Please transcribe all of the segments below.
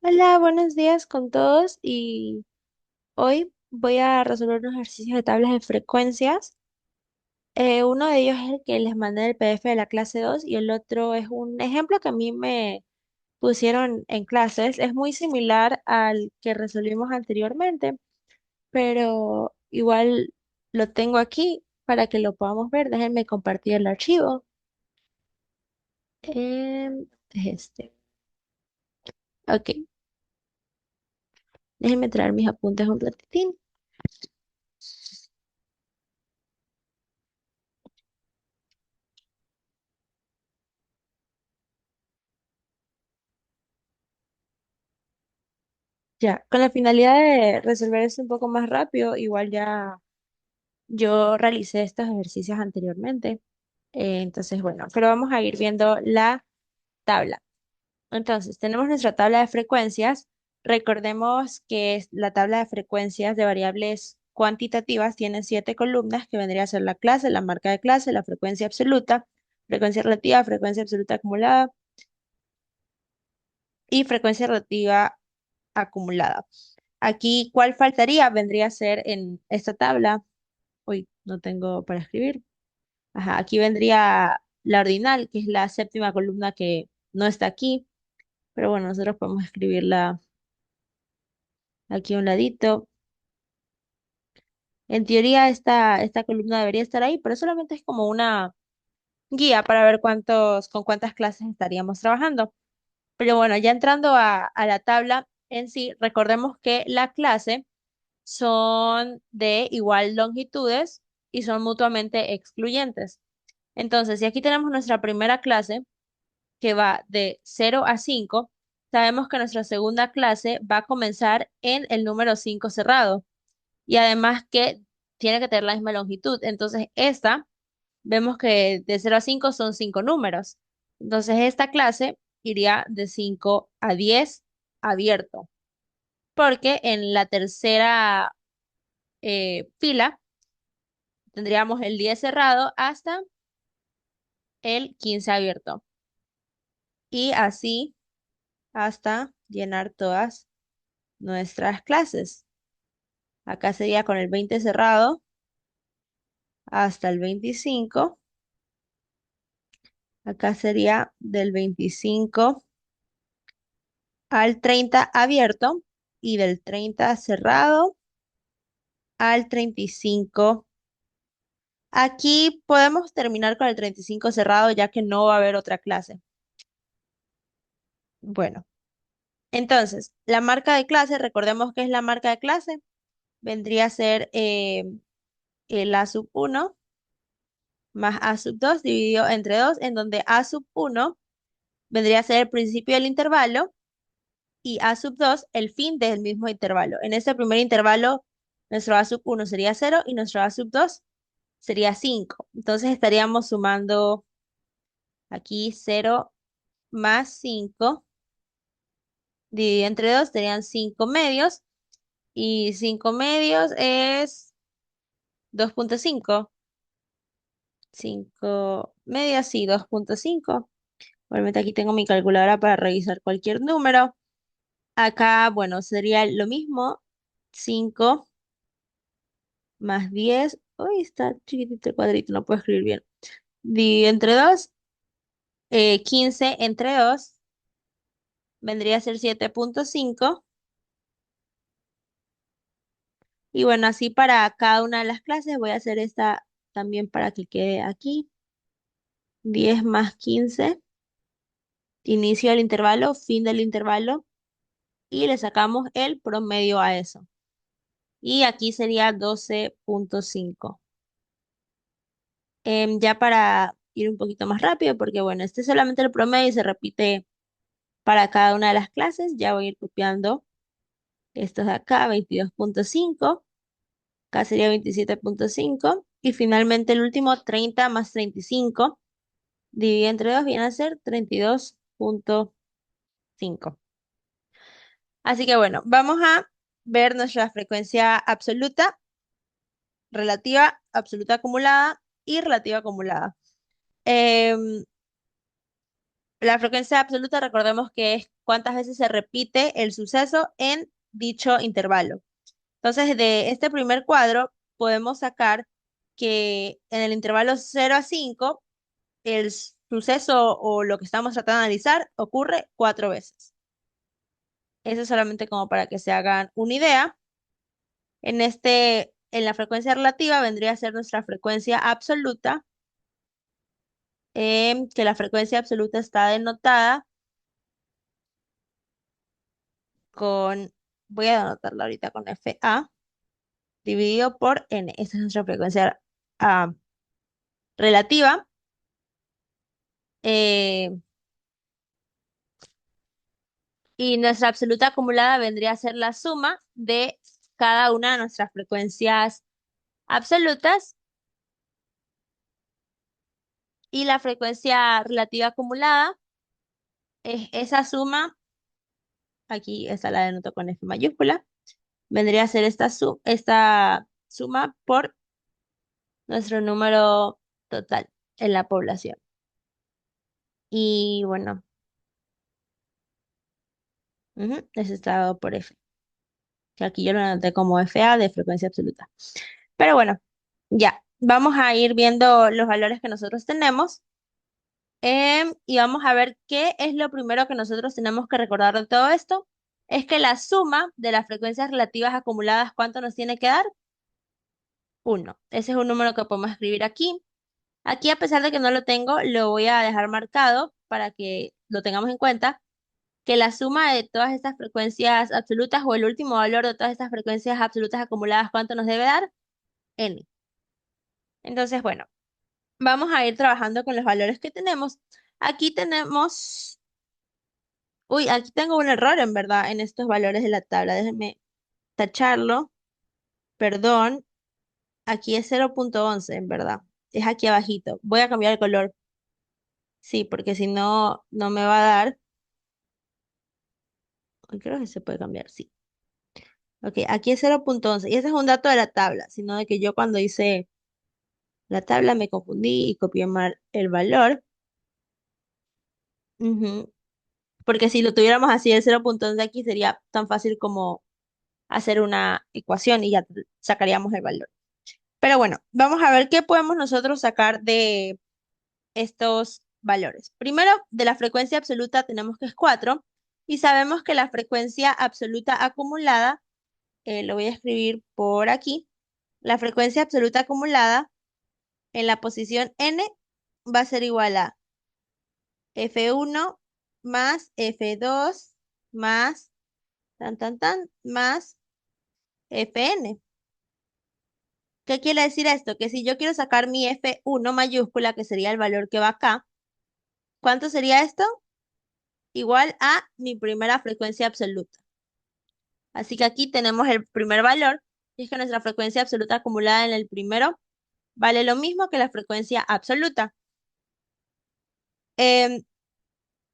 Hola, buenos días con todos y hoy voy a resolver unos ejercicios de tablas de frecuencias. Uno de ellos es el que les mandé el PDF de la clase 2 y el otro es un ejemplo que a mí me pusieron en clases. Es muy similar al que resolvimos anteriormente, pero igual lo tengo aquí para que lo podamos ver. Déjenme compartir el archivo. Es este. Ok, déjenme traer mis apuntes un ratitín. Ya, con la finalidad de resolver esto un poco más rápido, igual ya yo realicé estos ejercicios anteriormente. Entonces, bueno, pero vamos a ir viendo la tabla. Entonces, tenemos nuestra tabla de frecuencias. Recordemos que la tabla de frecuencias de variables cuantitativas tiene 7 columnas, que vendría a ser la clase, la marca de clase, la frecuencia absoluta, frecuencia relativa, frecuencia absoluta acumulada y frecuencia relativa acumulada. Aquí, ¿cuál faltaría? Vendría a ser en esta tabla. Uy, no tengo para escribir. Ajá, aquí vendría la ordinal, que es la séptima columna que no está aquí. Pero bueno, nosotros podemos escribirla aquí a un ladito. En teoría, esta columna debería estar ahí, pero solamente es como una guía para ver con cuántas clases estaríamos trabajando. Pero bueno, ya entrando a la tabla en sí, recordemos que la clase son de igual longitudes y son mutuamente excluyentes. Entonces, si aquí tenemos nuestra primera clase que va de 0 a 5, sabemos que nuestra segunda clase va a comenzar en el número 5 cerrado y además que tiene que tener la misma longitud. Entonces, esta, vemos que de 0 a 5 son 5 números. Entonces, esta clase iría de 5 a 10 abierto, porque en la tercera fila tendríamos el 10 cerrado hasta el 15 abierto. Y así hasta llenar todas nuestras clases. Acá sería con el 20 cerrado hasta el 25. Acá sería del 25 al 30 abierto y del 30 cerrado al 35. Aquí podemos terminar con el 35 cerrado ya que no va a haber otra clase. Bueno, entonces, la marca de clase, recordemos que es la marca de clase, vendría a ser el A sub 1 más A sub 2 dividido entre 2, en donde A sub 1 vendría a ser el principio del intervalo y A sub 2 el fin del mismo intervalo. En este primer intervalo, nuestro A sub 1 sería 0 y nuestro A sub 2 sería 5. Entonces estaríamos sumando aquí 0 más 5 dividido entre 2 serían 5 medios y 5 medios es 2,5. 5 medios, sí, 2,5. Obviamente aquí tengo mi calculadora para revisar cualquier número. Acá, bueno, sería lo mismo. 5 más 10. Uy, está chiquitito el cuadrito, no puedo escribir bien. Dividido entre 2. 15 entre 2 vendría a ser 7,5. Y bueno, así para cada una de las clases voy a hacer esta también para que quede aquí. 10 más 15. Inicio del intervalo, fin del intervalo. Y le sacamos el promedio a eso. Y aquí sería 12,5. Ya para ir un poquito más rápido, porque bueno, este es solamente el promedio y se repite para cada una de las clases. Ya voy a ir copiando estos de acá, 22,5. Acá sería 27,5. Y finalmente el último, 30 más 35. Dividido entre 2 viene a ser 32,5. Así que bueno, vamos a ver nuestra frecuencia absoluta, relativa, absoluta acumulada y relativa acumulada. Em, La frecuencia absoluta, recordemos que es cuántas veces se repite el suceso en dicho intervalo. Entonces, de este primer cuadro podemos sacar que en el intervalo 0 a 5 el suceso o lo que estamos tratando de analizar ocurre 4 veces. Eso es solamente como para que se hagan una idea. En la frecuencia relativa vendría a ser nuestra frecuencia absoluta, que la frecuencia absoluta está denotada con, voy a anotarla ahorita con FA, dividido por N. Esa es nuestra frecuencia ah, relativa. eh, y nuestra absoluta acumulada vendría a ser la suma de cada una de nuestras frecuencias absolutas y la frecuencia relativa acumulada es esa suma, aquí esta la denoto con F mayúscula, vendría a ser esta suma por nuestro número total en la población. Y bueno, eso está dado por F, que aquí yo lo anoté como FA de frecuencia absoluta. Pero bueno, ya, vamos a ir viendo los valores que nosotros tenemos. Y vamos a ver qué es lo primero que nosotros tenemos que recordar de todo esto. Es que la suma de las frecuencias relativas acumuladas, ¿cuánto nos tiene que dar? 1. Ese es un número que podemos escribir aquí. Aquí, a pesar de que no lo tengo, lo voy a dejar marcado para que lo tengamos en cuenta, que la suma de todas estas frecuencias absolutas o el último valor de todas estas frecuencias absolutas acumuladas, ¿cuánto nos debe dar? N. Entonces, bueno, vamos a ir trabajando con los valores que tenemos. Aquí tenemos. Uy, aquí tengo un error en verdad en estos valores de la tabla. Déjenme tacharlo. Perdón. Aquí es 0,11 en verdad. Es aquí abajito. Voy a cambiar el color. Sí, porque si no, no me va a dar. Ay, creo que se puede cambiar, sí. Ok, aquí es 0,11. Y ese es un dato de la tabla, sino de que yo cuando hice la tabla me confundí y copié mal el valor. Ujú. Porque si lo tuviéramos así, el 0,11 aquí sería tan fácil como hacer una ecuación y ya sacaríamos el valor. Pero bueno, vamos a ver qué podemos nosotros sacar de estos valores. Primero, de la frecuencia absoluta tenemos que es 4 y sabemos que la frecuencia absoluta acumulada, lo voy a escribir por aquí, la frecuencia absoluta acumulada en la posición n va a ser igual a F1 más F2 más más Fn. ¿Qué quiere decir esto? Que si yo quiero sacar mi F1 mayúscula, que sería el valor que va acá, ¿cuánto sería esto? Igual a mi primera frecuencia absoluta. Así que aquí tenemos el primer valor, y es que nuestra frecuencia absoluta acumulada en el primero vale lo mismo que la frecuencia absoluta. Em,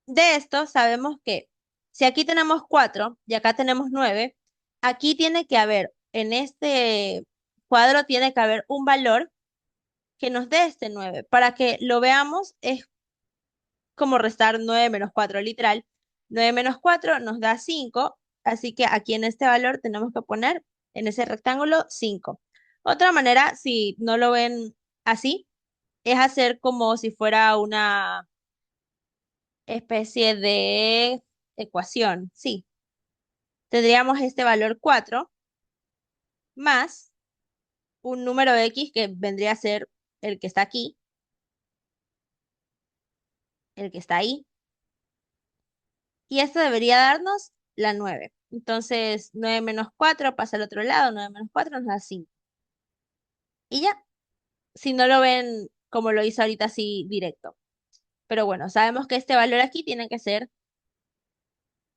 de esto sabemos que si aquí tenemos 4 y acá tenemos 9, aquí tiene que haber, en este cuadro tiene que haber un valor que nos dé este 9. Para que lo veamos, es como restar 9 menos 4 literal. 9 menos 4 nos da 5, así que aquí en este valor tenemos que poner en ese rectángulo 5. Otra manera, si no lo ven así, es hacer como si fuera una especie de ecuación. Sí, tendríamos este valor 4 más un número X que vendría a ser el que está aquí, el que está ahí, y esto debería darnos la 9. Entonces, 9 menos 4 pasa al otro lado, 9 menos 4 nos da 5. Y ya, si no lo ven como lo hice ahorita así directo. Pero bueno, sabemos que este valor aquí tiene que ser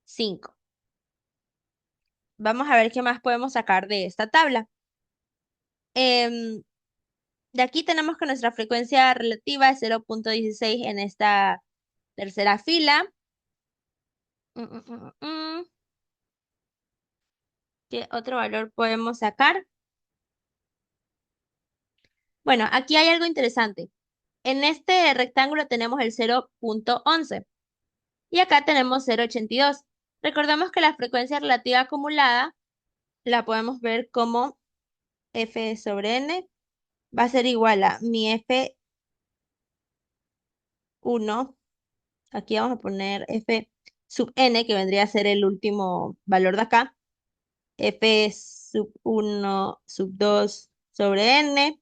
5. Vamos a ver qué más podemos sacar de esta tabla. Em, de aquí tenemos que nuestra frecuencia relativa es 0,16 en esta tercera fila. Mm, mm, mm, mm. ¿Qué otro valor podemos sacar? Bueno, aquí hay algo interesante. En este rectángulo tenemos el 0,11. Y acá tenemos 0,82. Recordemos que la frecuencia relativa acumulada la podemos ver como F sobre N va a ser igual a mi F1. Aquí vamos a poner F sub N, que vendría a ser el último valor de acá. F sub 1 sub 2 sobre N.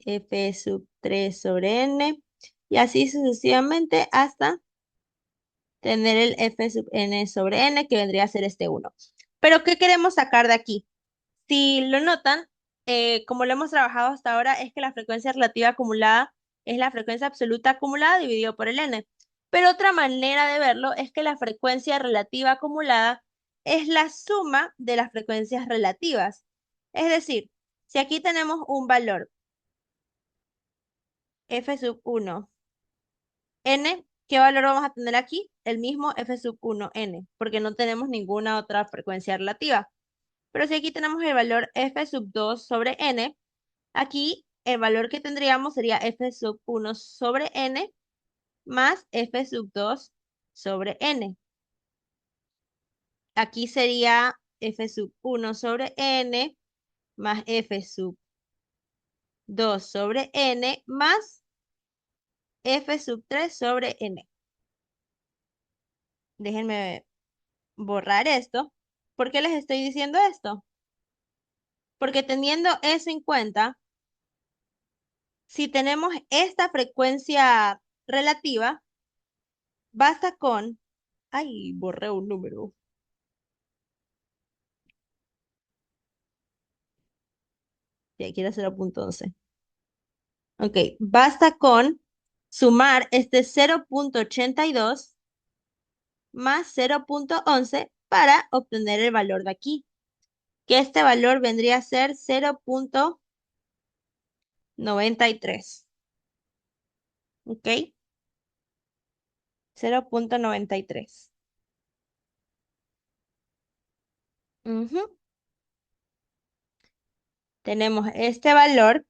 F sub 3 sobre N. Y así sucesivamente hasta tener el F sub N sobre N, que vendría a ser este 1. Pero, ¿qué queremos sacar de aquí? Si lo notan, como lo hemos trabajado hasta ahora, es que la frecuencia relativa acumulada es la frecuencia absoluta acumulada dividido por el n. Pero otra manera de verlo es que la frecuencia relativa acumulada es la suma de las frecuencias relativas. Es decir, si aquí tenemos un valor f sub 1 n, ¿qué valor vamos a tener aquí? El mismo f sub 1 n, porque no tenemos ninguna otra frecuencia relativa. Pero si aquí tenemos el valor f sub 2 sobre n, aquí el valor que tendríamos sería f sub 1 sobre n más f sub 2 sobre n. Aquí sería f sub 1 sobre n más f sub 2 sobre n más f sub 3 sobre n. Déjenme borrar esto. ¿Por qué les estoy diciendo esto? Porque teniendo eso en cuenta, si tenemos esta frecuencia relativa, basta con... Ay, borré un número. Sí, aquí era 0,11. Ok, basta con sumar este 0,82 más 0,11 para obtener el valor de aquí, que este valor vendría a ser 0,93. ¿Ok? 0,93. Ujú. Tenemos este valor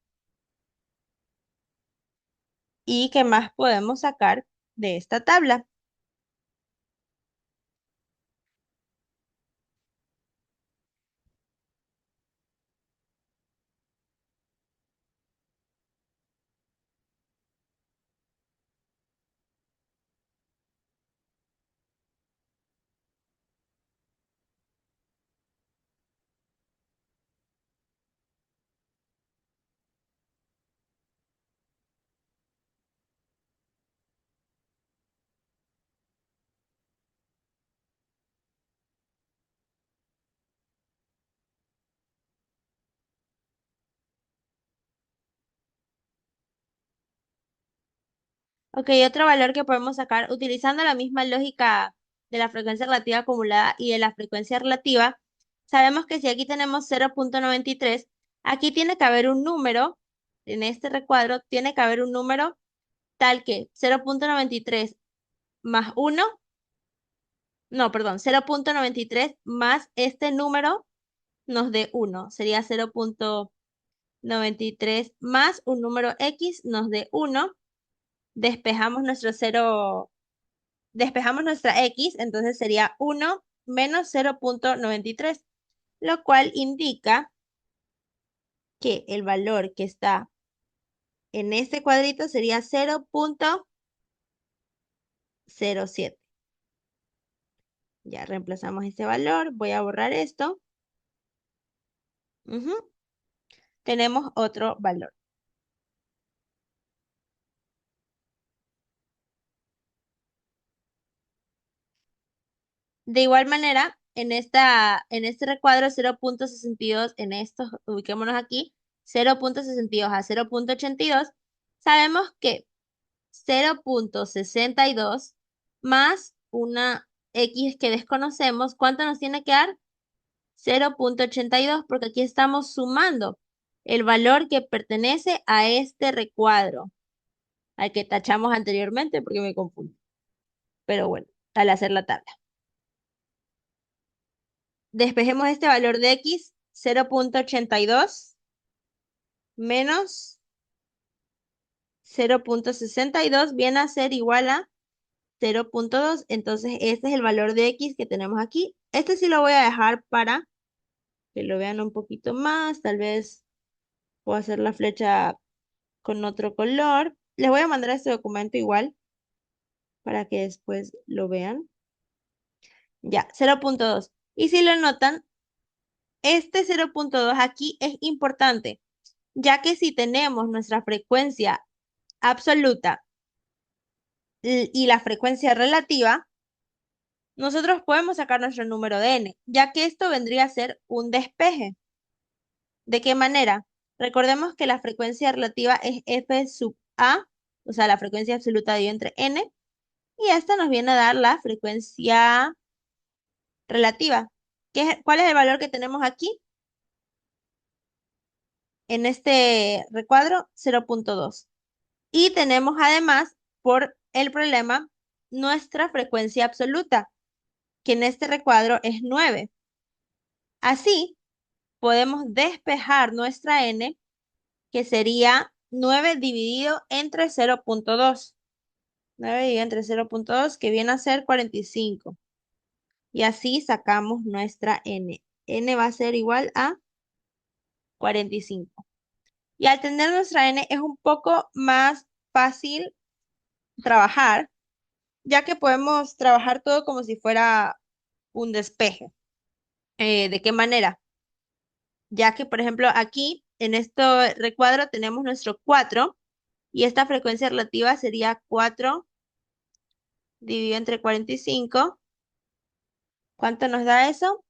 y ¿qué más podemos sacar de esta tabla? Ok, otro valor que podemos sacar utilizando la misma lógica de la frecuencia relativa acumulada y de la frecuencia relativa, sabemos que si aquí tenemos 0,93, aquí tiene que haber un número, en este recuadro tiene que haber un número tal que 0,93 más 1, no, perdón, 0,93 más este número nos dé 1, sería 0,93 más un número X nos dé 1, despejamos nuestro 0. Despejamos nuestra X, entonces sería 1 menos 0,93, lo cual indica que el valor que está en este cuadrito sería 0,07. Ya reemplazamos este valor, voy a borrar esto. Ujú. Tenemos otro valor. De igual manera, en este recuadro 0,62, en estos, ubiquémonos aquí, 0,62 a 0,82, sabemos que 0,62 más una X que desconocemos, ¿cuánto nos tiene que dar? 0,82, porque aquí estamos sumando el valor que pertenece a este recuadro, al que tachamos anteriormente porque me confundí. Pero bueno, al hacer la tabla. Despejemos este valor de X, 0,82 menos 0,62 viene a ser igual a 0.2. Entonces, este es el valor de X que tenemos aquí. Este sí lo voy a dejar para que lo vean un poquito más. Tal vez puedo hacer la flecha con otro color. Les voy a mandar este documento igual para que después lo vean. Ya, 0.2. Y si lo notan, este 0.2 aquí es importante, ya que si tenemos nuestra frecuencia absoluta y la frecuencia relativa, nosotros podemos sacar nuestro número de n, ya que esto vendría a ser un despeje. ¿De qué manera? Recordemos que la frecuencia relativa es f sub a, o sea, la frecuencia absoluta dividida entre n, y esta nos viene a dar la frecuencia relativa. ¿Cuál es el valor que tenemos aquí? En este recuadro, 0.2. Y tenemos además, por el problema, nuestra frecuencia absoluta, que en este recuadro es 9. Así, podemos despejar nuestra n, que sería 9 dividido entre 0.2. 9 dividido entre 0.2, que viene a ser 45. Y así sacamos nuestra n. N va a ser igual a 45. Y al tener nuestra n es un poco más fácil trabajar, ya que podemos trabajar todo como si fuera un despeje. ¿De qué manera? Ya que, por ejemplo, aquí en este recuadro tenemos nuestro 4 y esta frecuencia relativa sería 4 dividido entre 45. ¿Cuánto nos da eso?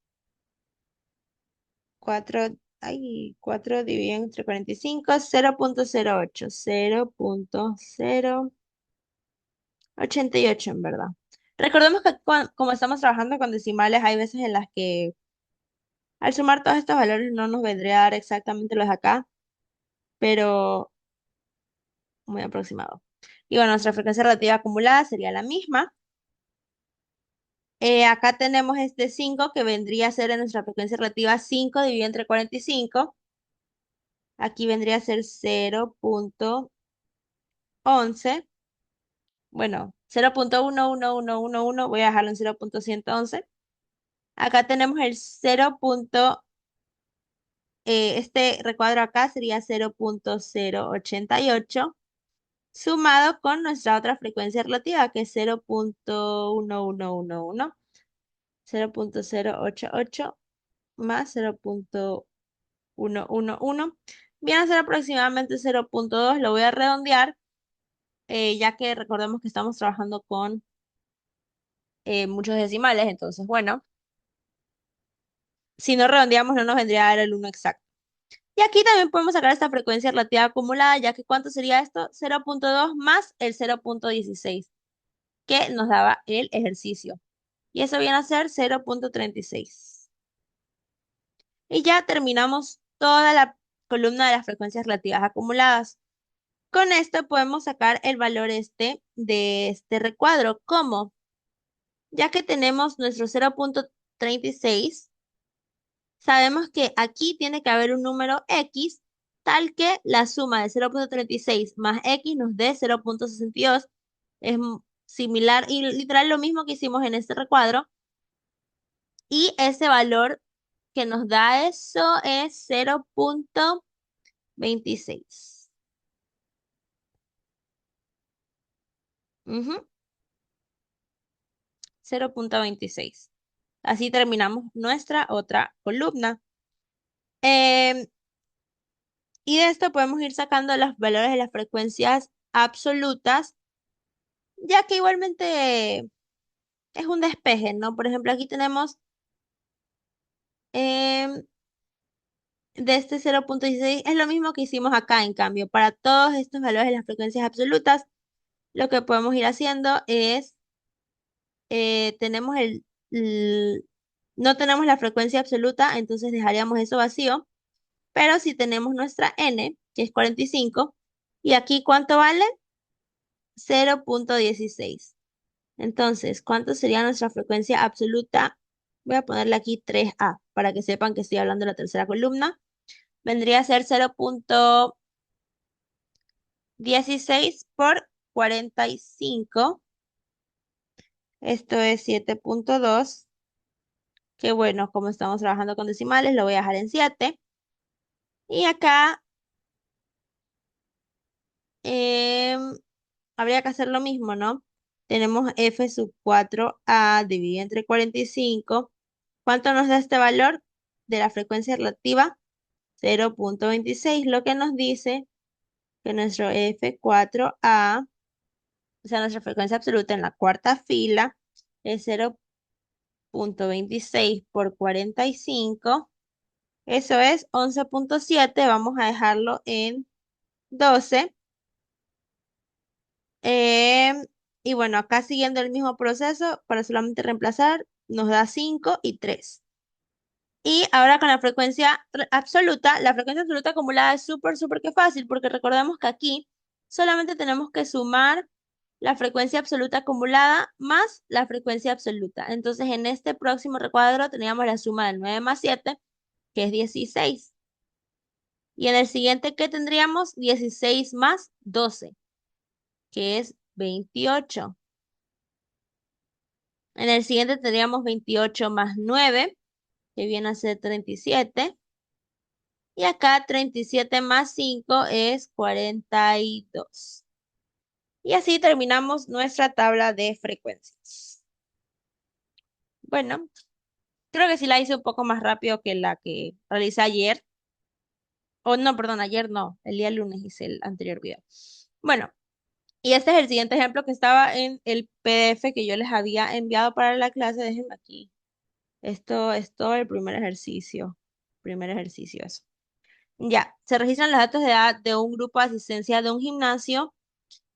4, ay, 4 dividido entre 45, 0.08, 0.088 en verdad. Recordemos que como estamos trabajando con decimales, hay veces en las que al sumar todos estos valores no nos vendría a dar exactamente los de acá, pero muy aproximado. Y bueno, nuestra frecuencia relativa acumulada sería la misma. Acá tenemos este 5 que vendría a ser en nuestra frecuencia relativa 5 dividido entre 45. Aquí vendría a ser 0.11. Bueno, 0.11111, voy a dejarlo en 0.111. Acá tenemos el 0. Este recuadro acá sería 0.088 sumado con nuestra otra frecuencia relativa que es 0.1111. 0.088 más 0.111. Viene a ser aproximadamente 0.2. Lo voy a redondear, ya que recordemos que estamos trabajando con muchos decimales. Entonces, bueno, si no redondeamos no nos vendría a dar el 1 exacto. Y aquí también podemos sacar esta frecuencia relativa acumulada, ya que ¿cuánto sería esto? 0.2 más el 0.16 que nos daba el ejercicio. Y eso viene a ser 0.36. Y ya terminamos toda la columna de las frecuencias relativas acumuladas. Con esto podemos sacar el valor de este recuadro. ¿Cómo? Ya que tenemos nuestro 0.36, sabemos que aquí tiene que haber un número X tal que la suma de 0.36 más X nos dé 0.62. Es similar y literal lo mismo que hicimos en este recuadro. Y ese valor que nos da eso es 0.26. 0.26. Así terminamos nuestra otra columna. Em, y de esto podemos ir sacando los valores de las frecuencias absolutas, ya que igualmente es un despeje, ¿no? Por ejemplo, aquí tenemos em, de este 0.16, es lo mismo que hicimos acá, en cambio, para todos estos valores de las frecuencias absolutas, lo que podemos ir haciendo es, tenemos no tenemos la frecuencia absoluta, entonces dejaríamos eso vacío, pero si tenemos nuestra n, que es 45, y aquí ¿cuánto vale? 0.16. Entonces, ¿cuánto sería nuestra frecuencia absoluta? Voy a ponerle aquí 3A para que sepan que estoy hablando de la tercera columna. Vendría a ser 0.16 por 45 Esto es 7.2, que bueno, como estamos trabajando con decimales, lo voy a dejar en 7. Y acá em, habría que hacer lo mismo, ¿no? Tenemos f sub 4a dividido entre 45. ¿Cuánto nos da este valor de la frecuencia relativa? 0.26, lo que nos dice que nuestro f4a, o sea, nuestra frecuencia absoluta en la cuarta fila, es 0.26 por 45. Eso es 11.7. Vamos a dejarlo en 12. Em, y bueno, acá siguiendo el mismo proceso, para solamente reemplazar, nos da 5 y 3. Y ahora con absoluta, la frecuencia absoluta acumulada es súper, súper que fácil, porque recordemos que aquí solamente tenemos que sumar la frecuencia absoluta acumulada más la frecuencia absoluta. Entonces, en este próximo recuadro teníamos la suma del 9 más 7, que es 16. Y en el siguiente, ¿qué tendríamos? 16 más 12, que es 28. En el siguiente tendríamos 28 más 9, que viene a ser 37. Y acá 37 más 5 es 42. Y así terminamos nuestra tabla de frecuencias. Bueno, creo que sí la hice un poco más rápido que la que realicé ayer. O no, perdón, ayer no, el día lunes hice el anterior video. Bueno, y este es el siguiente ejemplo que estaba en el PDF que yo les había enviado para la clase. Déjenme aquí. Esto es todo el primer ejercicio. Primer ejercicio, eso. Ya, se registran los datos de edad de un grupo de asistencia de un gimnasio,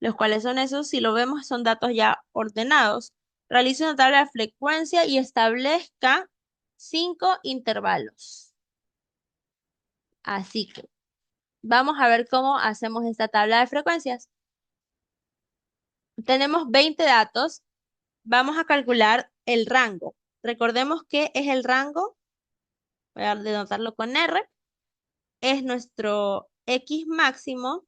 los cuales son esos, si lo vemos, son datos ya ordenados. Realice una tabla de frecuencia y establezca 5 intervalos. Así que vamos a ver cómo hacemos esta tabla de frecuencias. Tenemos 20 datos. Vamos a calcular el rango. Recordemos que es el rango, voy a denotarlo con R, es nuestro X máximo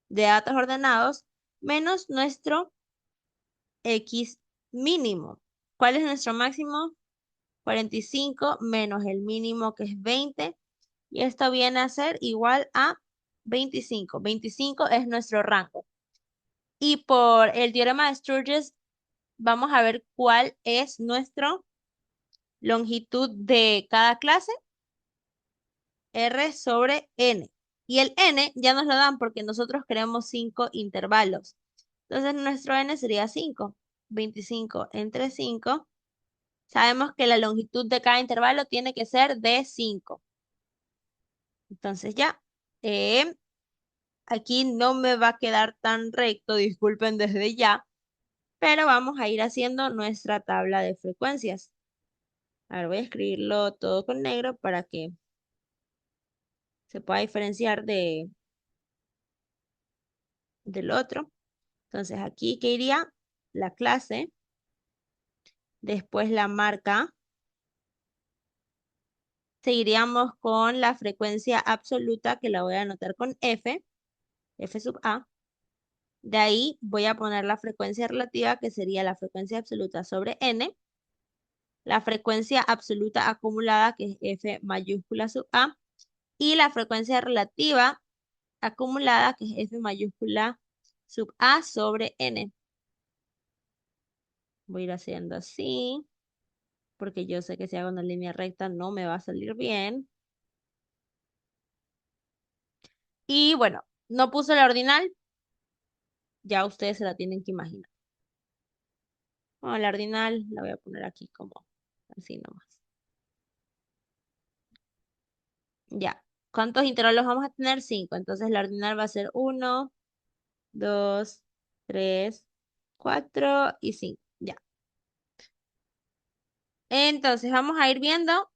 de datos ordenados menos nuestro X mínimo. ¿Cuál es nuestro máximo? 45 menos el mínimo, que es 20. Y esto viene a ser igual a 25. 25 es nuestro rango. Y por el teorema de Sturges, vamos a ver cuál es nuestra longitud de cada clase, R sobre N. Y el N ya nos lo dan porque nosotros queremos 5 intervalos. Entonces nuestro N sería 5. 25 entre 5. Sabemos que la longitud de cada intervalo tiene que ser de 5. Entonces ya, eh, aquí no me va a quedar tan recto, disculpen desde ya, pero vamos a ir haciendo nuestra tabla de frecuencias. Ahora voy a escribirlo todo con negro para que se pueda diferenciar del otro. Entonces aquí que iría la clase, después la marca, seguiríamos con la frecuencia absoluta que la voy a anotar con F, F sub A. De ahí voy a poner la frecuencia relativa, que sería la frecuencia absoluta sobre N, la frecuencia absoluta acumulada, que es F mayúscula sub A, y la frecuencia relativa acumulada, que es F mayúscula sub A sobre N. Voy a ir haciendo así, porque yo sé que si hago una línea recta no me va a salir bien. Y bueno, no puse la ordinal, ya ustedes se la tienen que imaginar. Bueno, la ordinal la voy a poner aquí como así nomás. Ya. ¿Cuántos intervalos vamos a tener? 5. Entonces la ordinal va a ser 1, 2, 3, 4 y 5. Ya. Entonces vamos a ir viendo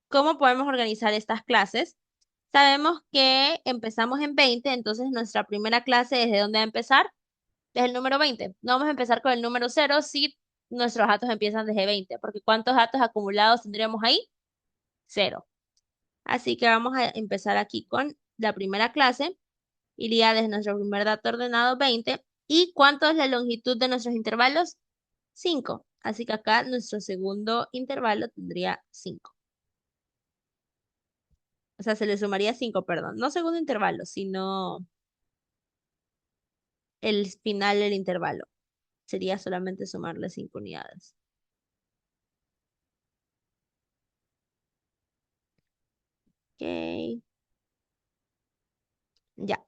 cómo podemos organizar estas clases. Sabemos que empezamos en 20, entonces nuestra primera clase, ¿desde dónde va a empezar? Desde el número 20. No vamos a empezar con el número 0 si nuestros datos empiezan desde 20, porque ¿cuántos datos acumulados tendríamos ahí? 0. Así que vamos a empezar aquí con la primera clase. Iría desde nuestro primer dato ordenado 20. ¿Y cuánto es la longitud de nuestros intervalos? 5. Así que acá nuestro segundo intervalo tendría 5. O sea, se le sumaría 5, perdón. No segundo intervalo, sino el final del intervalo. Sería solamente sumarle 5 unidades. Ok, ya.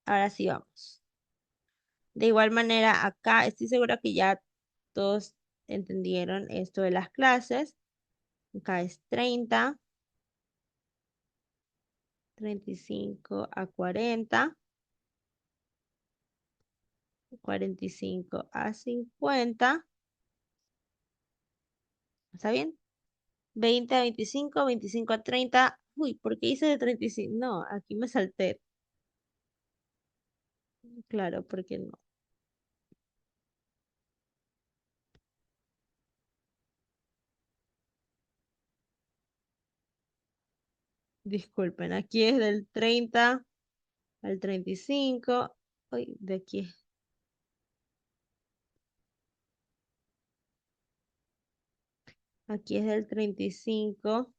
Ahora sí vamos. De igual manera, acá estoy segura que ya todos entendieron esto de las clases. Acá es 35 a 40, 45 a 50. ¿Está bien? 20 a 25, 25 a 30. Uy, ¿por qué hice de 35? No, aquí me salté. Claro, porque no. Disculpen, aquí es del 30 al 35. Uy, de aquí. Aquí es del 35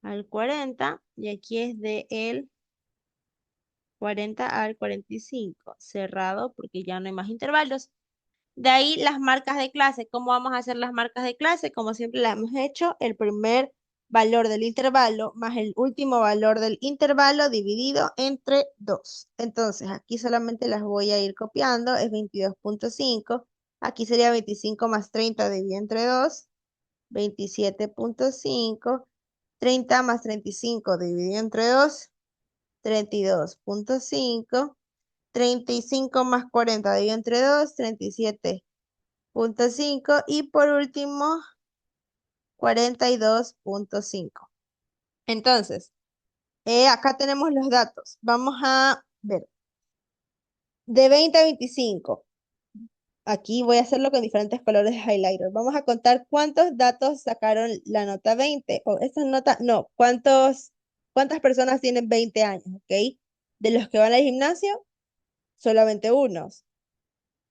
al 40 y aquí es de el 40 al 45. Cerrado porque ya no hay más intervalos. De ahí las marcas de clase. ¿Cómo vamos a hacer las marcas de clase? Como siempre las hemos hecho, el primer valor del intervalo más el último valor del intervalo dividido entre 2. Entonces, aquí solamente las voy a ir copiando. Es 22,5. Aquí sería 25 más 30 dividido entre 2. 27,5. 30 más 35 dividido entre 2. 32,5. 35 más 40 dividido entre 2. 37,5 y por último 42,5. Entonces, acá tenemos los datos. Vamos a ver. De 20 a 25. Aquí voy a hacerlo con diferentes colores de highlighter. Vamos a contar cuántos datos sacaron la nota 20. O esta nota, no, cuántas personas tienen 20 años, ¿ok? De los que van al gimnasio, solamente unos.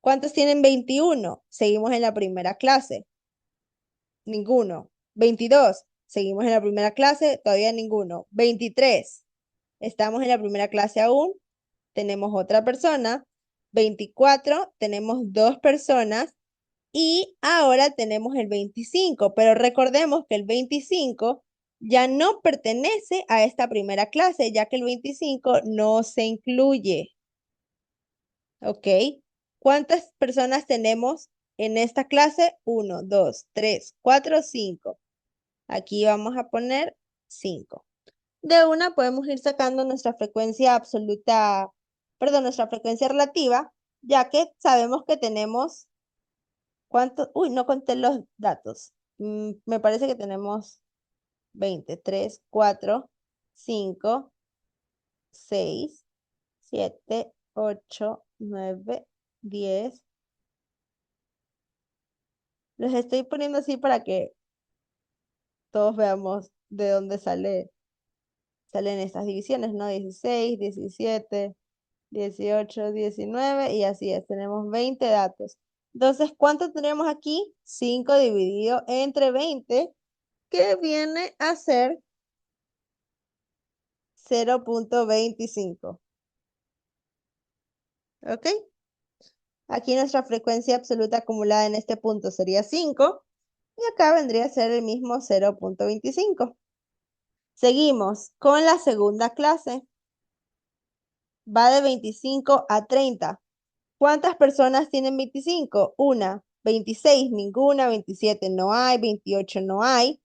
¿Cuántos tienen 21? Seguimos en la primera clase. Ninguno. 22. Seguimos en la primera clase, todavía ninguno. 23. Estamos en la primera clase aún, tenemos otra persona. 24. Tenemos dos personas. Y ahora tenemos el 25, pero recordemos que el 25 ya no pertenece a esta primera clase, ya que el 25 no se incluye. ¿Ok? ¿Cuántas personas tenemos en esta clase? Uno, 2, 3, 4, 5. Aquí vamos a poner 5. De una podemos ir sacando nuestra frecuencia absoluta, perdón, nuestra frecuencia relativa, ya que sabemos que tenemos, ¿cuántos? Uy, no conté los datos. Me parece que tenemos 20, 3, 4, 5, 6, 7, 8, 9, 10. Los estoy poniendo así para que todos veamos de dónde salen estas divisiones, ¿no? 16, 17, 18, 19 y así es, tenemos 20 datos. Entonces, ¿cuánto tenemos aquí? 5 dividido entre 20, que viene a ser 0,25. ¿Ok? Aquí nuestra frecuencia absoluta acumulada en este punto sería 5 y acá vendría a ser el mismo 0,25. Seguimos con la segunda clase. Va de 25 a 30. ¿Cuántas personas tienen 25? Una. 26, ninguna. 27, no hay. 28, no hay.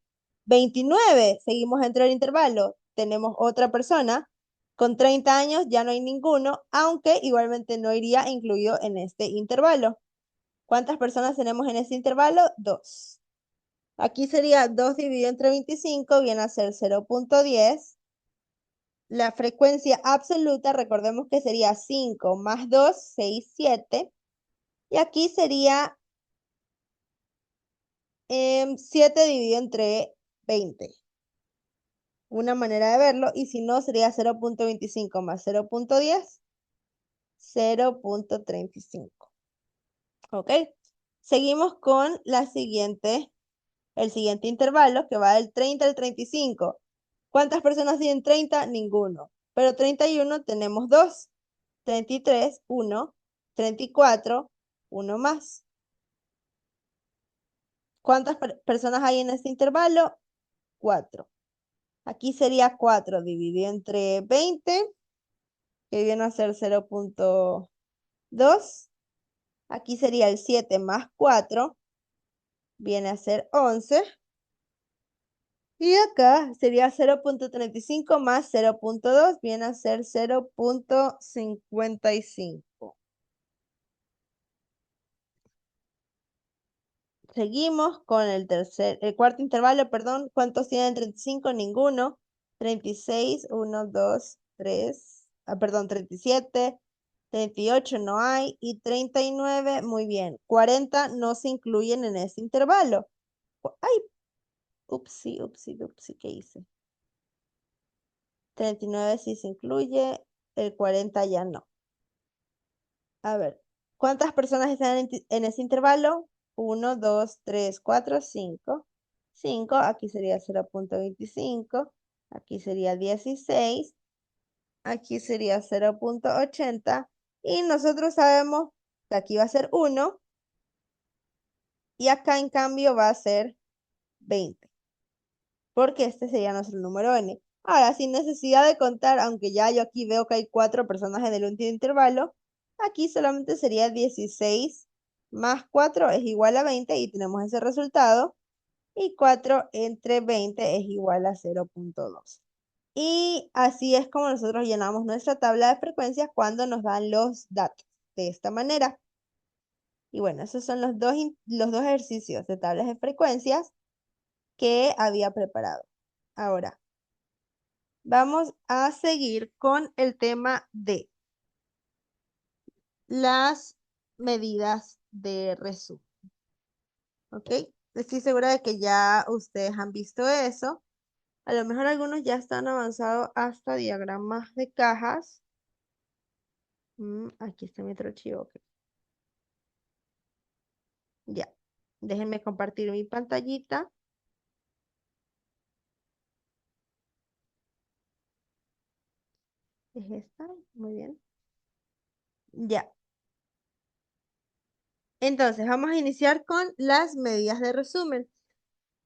29, seguimos dentro del intervalo. Tenemos otra persona. Con 30 años ya no hay ninguno, aunque igualmente no iría incluido en este intervalo. ¿Cuántas personas tenemos en este intervalo? 2. Aquí sería 2 dividido entre 25, viene a ser 0,10. La frecuencia absoluta, recordemos que sería 5 más 2, 6, 7. Y aquí sería 7 dividido entre 20. Una manera de verlo. Y si no, sería 0,25 más 0,10, 0,35. ¿Ok? Seguimos con el siguiente intervalo que va del 30 al 35. ¿Cuántas personas tienen 30? Ninguno. Pero 31 tenemos 2. 33, 1. 34, uno más. ¿Cuántas personas hay en este intervalo? 4. Aquí sería 4 dividido entre 20, que viene a ser 0,2. Aquí sería el 7 más 4, viene a ser 11. Y acá sería 0,35 más 0,2, viene a ser 0,55. Seguimos con el cuarto intervalo, perdón. ¿Cuántos tienen 35? Ninguno. 36, 1, 2, 3, perdón, 37, 38 no hay y 39, muy bien. 40 no se incluyen en este intervalo. Ay, upsi, upsi, upsi, ¿qué hice? 39 sí se incluye, el 40 ya no. A ver, ¿cuántas personas están en ese intervalo? 1, 2, 3, 4, 5. 5, aquí sería 0,25. Aquí sería 16. Aquí sería 0,80. Y nosotros sabemos que aquí va a ser 1. Y acá en cambio va a ser 20. Porque este sería nuestro número n. Ahora, sin necesidad de contar, aunque ya yo aquí veo que hay 4 personas en el último intervalo, aquí solamente sería 16 más 4 es igual a 20 y tenemos ese resultado. Y 4 entre 20 es igual a 0,2. Y así es como nosotros llenamos nuestra tabla de frecuencias cuando nos dan los datos, de esta manera. Y bueno, esos son los dos ejercicios de tablas de frecuencias que había preparado. Ahora, vamos a seguir con el tema de las medidas de resumen. ¿Ok? Estoy segura de que ya ustedes han visto eso. A lo mejor algunos ya están avanzados hasta diagramas de cajas. Aquí está mi otro archivo. Ok. Ya. Déjenme compartir mi pantallita. ¿Es esta? Muy bien. Ya. Entonces, vamos a iniciar con las medidas de resumen.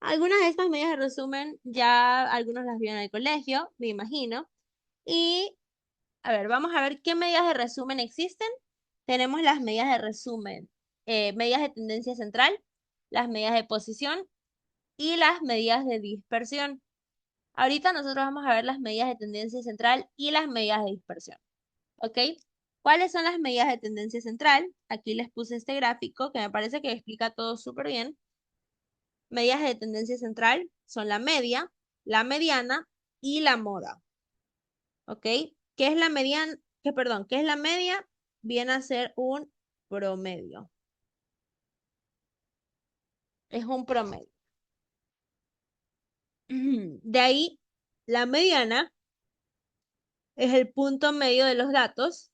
Algunas de estas medidas de resumen ya algunos las vieron en el colegio, me imagino. Y, a ver, vamos a ver qué medidas de resumen existen. Tenemos las medidas de resumen, medidas de tendencia central, las medidas de posición y las medidas de dispersión. Ahorita nosotros vamos a ver las medidas de tendencia central y las medidas de dispersión. ¿Ok? ¿Cuáles son las medidas de tendencia central? Aquí les puse este gráfico que me parece que explica todo súper bien. Medidas de tendencia central son la media, la mediana y la moda. ¿Ok? ¿Qué es la mediana? ¿Qué es la media? Viene a ser un promedio. Es un promedio. De ahí, la mediana es el punto medio de los datos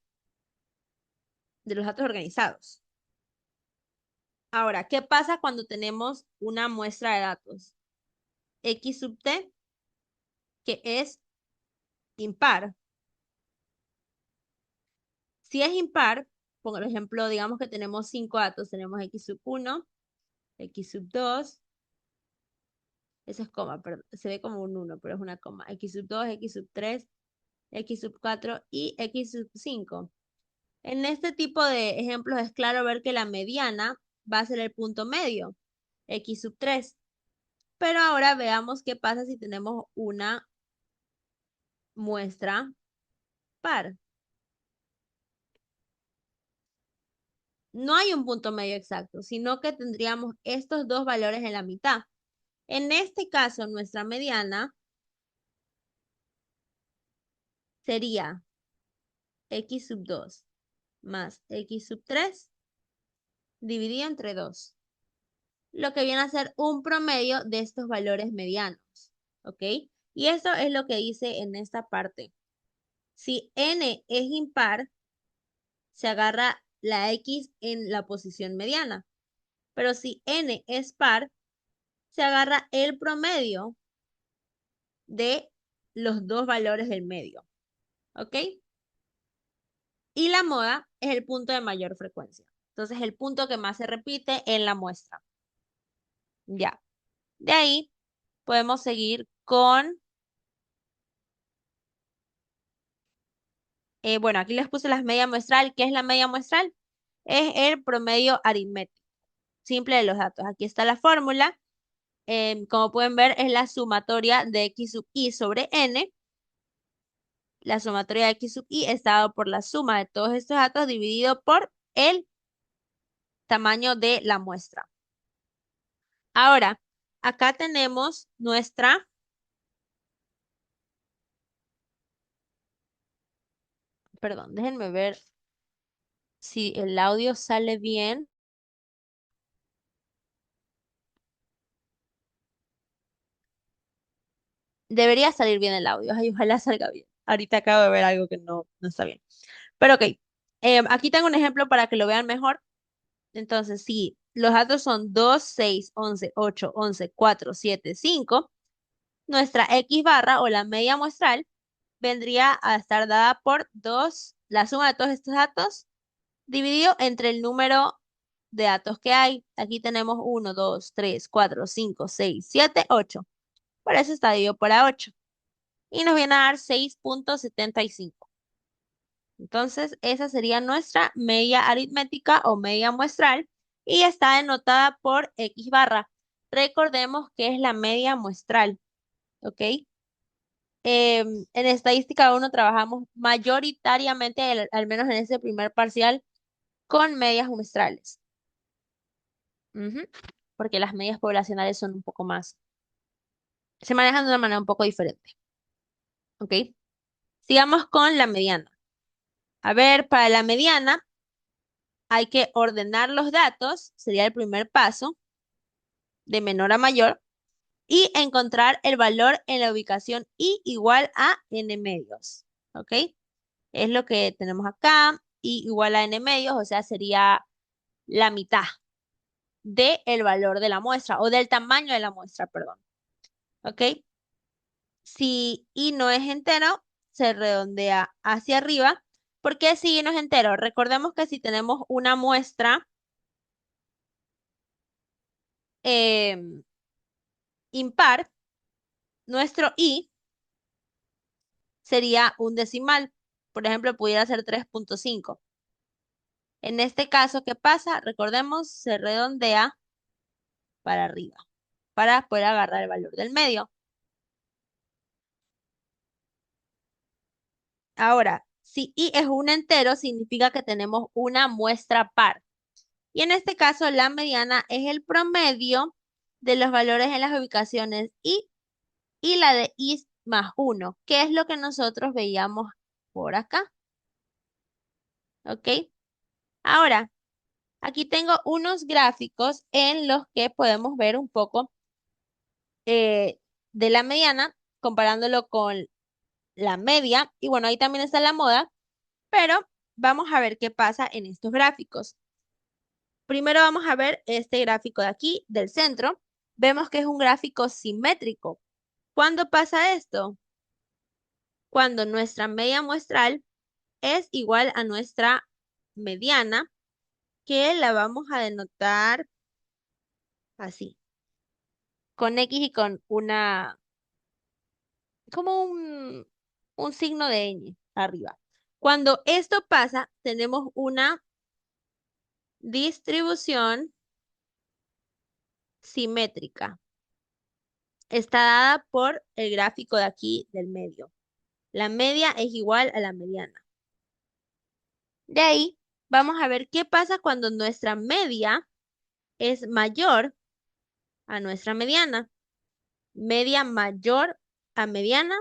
organizados. Ahora, ¿qué pasa cuando tenemos una muestra de datos? X sub t, que es impar. Si es impar, por ejemplo, digamos que tenemos 5 datos, tenemos X sub 1, X sub 2, eso es coma, perdón, se ve como un 1, pero es una coma. X sub 2, X sub 3, X sub 4 y X sub 5. En este tipo de ejemplos es claro ver que la mediana va a ser el punto medio, X sub 3. Pero ahora veamos qué pasa si tenemos una muestra par. No hay un punto medio exacto, sino que tendríamos estos dos valores en la mitad. En este caso, nuestra mediana sería X sub 2 más X sub 3 dividido entre 2, lo que viene a ser un promedio de estos valores medianos. ¿Ok? Y eso es lo que dice en esta parte. Si n es impar, se agarra la X en la posición mediana. Pero si n es par, se agarra el promedio de los dos valores del medio, ¿ok? Y la moda es el punto de mayor frecuencia. Entonces, el punto que más se repite en la muestra. Ya. De ahí podemos seguir con, bueno, aquí les puse las media muestral. ¿Qué es la media muestral? Es el promedio aritmético, simple de los datos. Aquí está la fórmula. Como pueden ver, es la sumatoria de x sub i sobre n. La sumatoria de x sub i está dado por la suma de todos estos datos dividido por el tamaño de la muestra. Ahora, acá tenemos nuestra, perdón, déjenme ver si el audio sale bien. Debería salir bien el audio. Ay, ojalá salga bien. Ahorita acabo de ver algo que no está bien. Pero ok, aquí tengo un ejemplo para que lo vean mejor. Entonces, si los datos son 2, 6, 11, 8, 11, 4, 7, 5, nuestra X barra o la media muestral vendría a estar dada por 2, la suma de todos estos datos, dividido entre el número de datos que hay. Aquí tenemos 1, 2, 3, 4, 5, 6, 7, 8. Por eso está dividido por a 8. Y nos viene a dar 6,75. Entonces, esa sería nuestra media aritmética o media muestral y está denotada por X barra. Recordemos que es la media muestral, ¿ok? En estadística uno trabajamos mayoritariamente, al menos en ese primer parcial, con medias muestrales. Ujú. Porque las medias poblacionales son un poco más, se manejan de una manera un poco diferente, ¿ok? Sigamos con la mediana. A ver, para la mediana hay que ordenar los datos, sería el primer paso, de menor a mayor, y encontrar el valor en la ubicación i igual a n medios, ¿ok? Es lo que tenemos acá, i igual a n medios, o sea, sería la mitad del valor de la muestra o del tamaño de la muestra, perdón, ¿ok? Si i no es entero, se redondea hacia arriba. ¿Por qué si i no es entero? Recordemos que si tenemos una muestra em, impar, nuestro i sería un decimal. Por ejemplo, pudiera ser 3,5. En este caso, ¿qué pasa? Recordemos, se redondea para arriba para poder agarrar el valor del medio. Ahora, si i es un entero, significa que tenemos una muestra par. Y en este caso, la mediana es el promedio de los valores en las ubicaciones i y la de i más 1, que es lo que nosotros veíamos por acá. ¿Ok? Ahora, aquí tengo unos gráficos en los que podemos ver un poco eh, de la mediana, comparándolo con la media. Y bueno, ahí también está la moda, pero vamos a ver qué pasa en estos gráficos. Primero vamos a ver este gráfico de aquí, del centro. Vemos que es un gráfico simétrico. ¿Cuándo pasa esto? Cuando nuestra media muestral es igual a nuestra mediana, que la vamos a denotar así, con X y con una, como un signo de ñ arriba. Cuando esto pasa, tenemos una distribución simétrica. Está dada por el gráfico de aquí del medio. La media es igual a la mediana. De ahí vamos a ver qué pasa cuando nuestra media es mayor a nuestra mediana. Media mayor a mediana.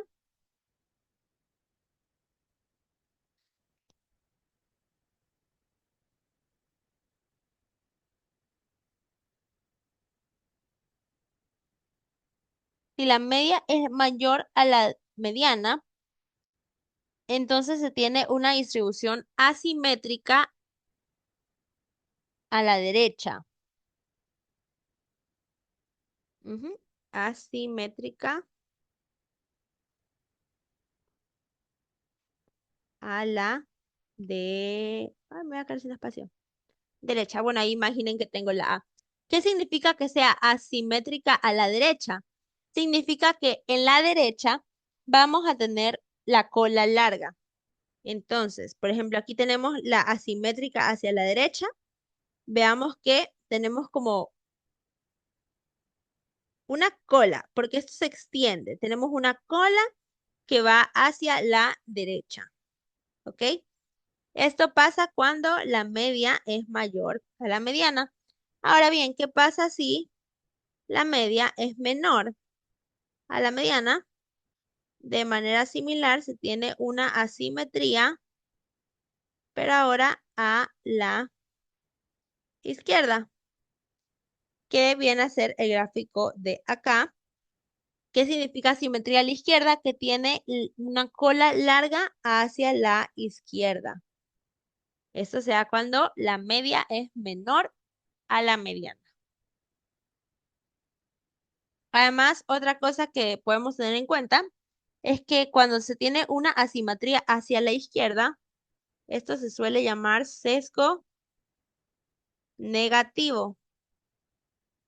Si la media es mayor a la mediana, entonces se tiene una distribución asimétrica a la derecha. Ujú. Asimétrica a la de... Ay, me voy a quedar sin espacio. Derecha. Bueno, ahí imaginen que tengo la A. ¿Qué significa que sea asimétrica a la derecha? Significa que en la derecha vamos a tener la cola larga. Entonces, por ejemplo, aquí tenemos la asimétrica hacia la derecha. Veamos que tenemos como una cola, porque esto se extiende. Tenemos una cola que va hacia la derecha, ¿ok? Esto pasa cuando la media es mayor a la mediana. Ahora bien, ¿qué pasa si la media es menor a la mediana? De manera similar, se tiene una asimetría, pero ahora a la izquierda, que viene a ser el gráfico de acá. ¿Qué significa simetría a la izquierda? Que tiene una cola larga hacia la izquierda. Esto se da cuando la media es menor a la mediana. Además, otra cosa que podemos tener en cuenta es que cuando se tiene una asimetría hacia la izquierda, esto se suele llamar sesgo negativo.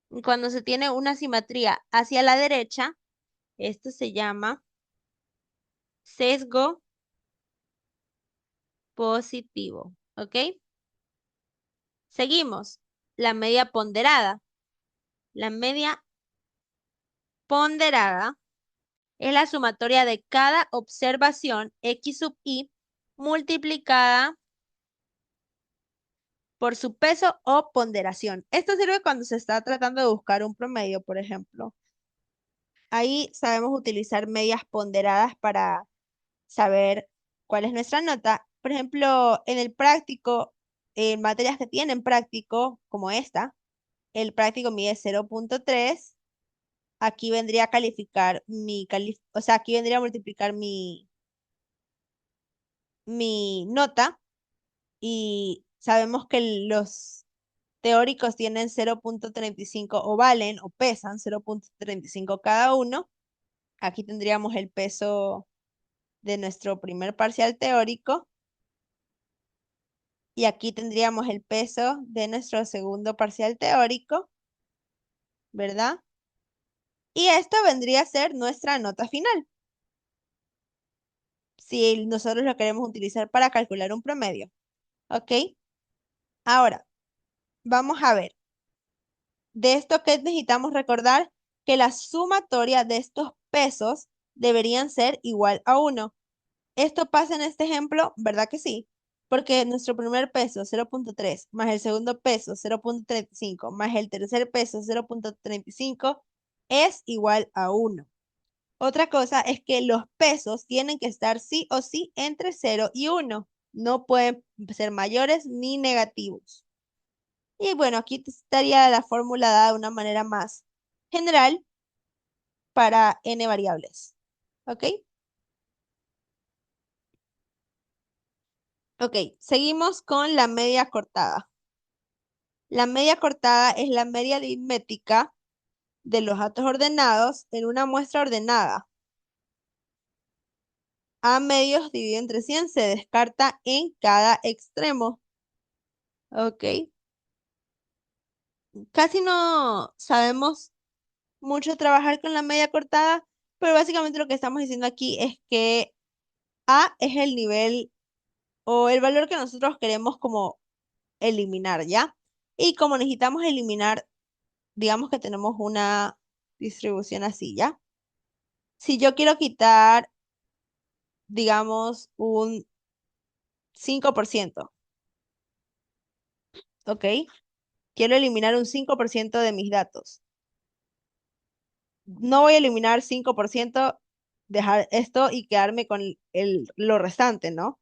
Y cuando se tiene una asimetría hacia la derecha, esto se llama sesgo positivo. ¿Ok? Seguimos. La media ponderada. La media ponderada es la sumatoria de cada observación x sub i multiplicada por su peso o ponderación. Esto sirve cuando se está tratando de buscar un promedio, por ejemplo. Ahí sabemos utilizar medias ponderadas para saber cuál es nuestra nota. Por ejemplo, en el práctico, en materias que tienen práctico, como esta, el práctico mide 0.3. Aquí vendría a calificar o sea, aquí vendría a multiplicar mi nota y sabemos que los teóricos tienen 0.35 o valen o pesan 0.35 cada uno. Aquí tendríamos el peso de nuestro primer parcial teórico y aquí tendríamos el peso de nuestro segundo parcial teórico, ¿verdad? Y esto vendría a ser nuestra nota final, si nosotros lo queremos utilizar para calcular un promedio, ¿ok? Ahora, vamos a ver. De esto que necesitamos recordar que la sumatoria de estos pesos deberían ser igual a 1. Esto pasa en este ejemplo, ¿verdad que sí? Porque nuestro primer peso 0.3 más el segundo peso 0.35 más el tercer peso 0.35 es igual a 1. Otra cosa es que los pesos tienen que estar sí o sí entre 0 y 1. No pueden ser mayores ni negativos. Y bueno, aquí estaría la fórmula dada de una manera más general para n variables. ¿Ok? Ok, seguimos con la media cortada. La media cortada es la media aritmética de los datos ordenados en una muestra ordenada. A medios dividido entre 100 se descarta en cada extremo. Ok. Casi no sabemos mucho trabajar con la media cortada, pero básicamente lo que estamos diciendo aquí es que A es el nivel o el valor que nosotros queremos como eliminar, ¿ya? Y como necesitamos eliminar, digamos que tenemos una distribución así, ¿ya? Si yo quiero quitar, digamos, un 5%, ¿ok? Quiero eliminar un 5% de mis datos. No voy a eliminar 5%, dejar esto y quedarme con lo restante, ¿no?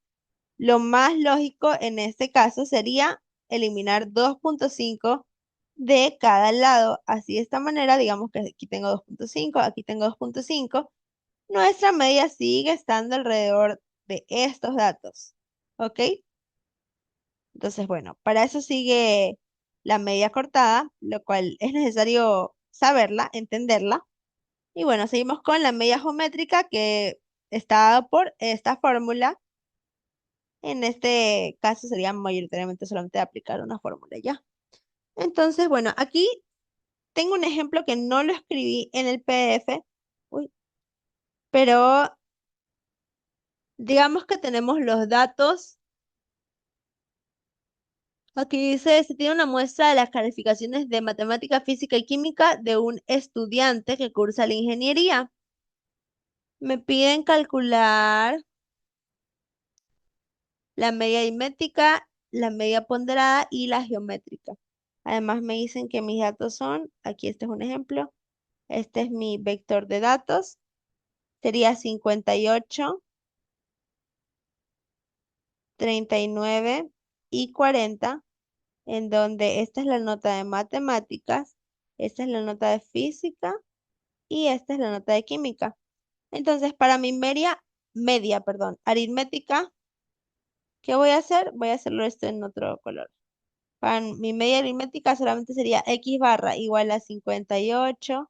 Lo más lógico en este caso sería eliminar 2.5 de cada lado. Así de esta manera, digamos que aquí tengo 2.5, aquí tengo 2.5. Nuestra media sigue estando alrededor de estos datos. ¿Ok? Entonces, bueno, para eso sigue la media cortada, lo cual es necesario saberla, entenderla. Y bueno, seguimos con la media geométrica que está dada por esta fórmula. En este caso sería mayoritariamente solamente aplicar una fórmula, ¿ya? Entonces, bueno, aquí tengo un ejemplo que no lo escribí en el PDF, uy, pero digamos que tenemos los datos. Aquí dice, se tiene una muestra de las calificaciones de matemática, física y química de un estudiante que cursa la ingeniería. Me piden calcular la media aritmética, la media ponderada y la geométrica. Además me dicen que mis datos son, aquí este es un ejemplo, este es mi vector de datos, sería 58, 39 y 40, en donde esta es la nota de matemáticas, esta es la nota de física y esta es la nota de química. Entonces, para mi media, aritmética, ¿qué voy a hacer? Voy a hacerlo esto en otro color. Para mi media aritmética solamente sería x barra igual a 58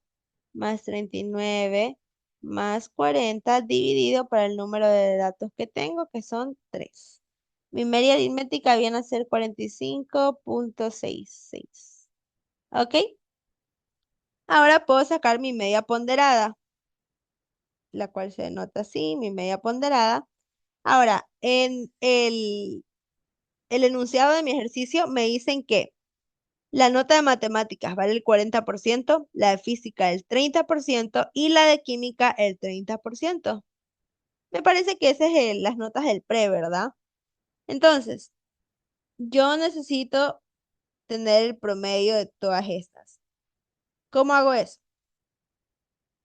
más 39 más 40 dividido por el número de datos que tengo, que son 3. Mi media aritmética viene a ser 45,66. ¿Ok? Ahora puedo sacar mi media ponderada, la cual se denota así, mi media ponderada. Ahora, en el enunciado de mi ejercicio me dicen que la nota de matemáticas vale el 40%, la de física el 30% y la de química el 30%. Me parece que esas es las notas del pre, ¿verdad? Entonces, yo necesito tener el promedio de todas estas. ¿Cómo hago eso?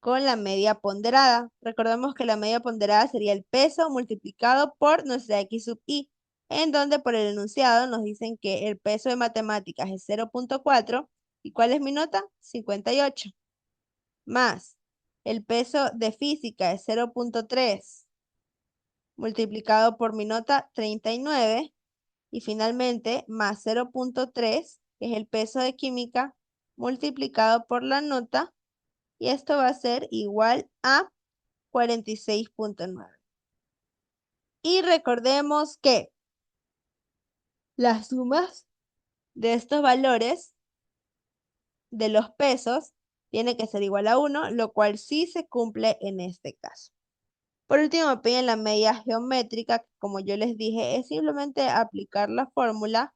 Con la media ponderada. Recordemos que la media ponderada sería el peso multiplicado por nuestra x sub i, en donde por el enunciado nos dicen que el peso de matemáticas es 0,4. ¿Y cuál es mi nota? 58. Más el peso de física es 0,3 multiplicado por mi nota 39 y finalmente más 0,3 que es el peso de química multiplicado por la nota y esto va a ser igual a 46,9. Y recordemos que las sumas de estos valores de los pesos tiene que ser igual a 1, lo cual sí se cumple en este caso. Por último, me piden la media geométrica, que como yo les dije, es simplemente aplicar la fórmula.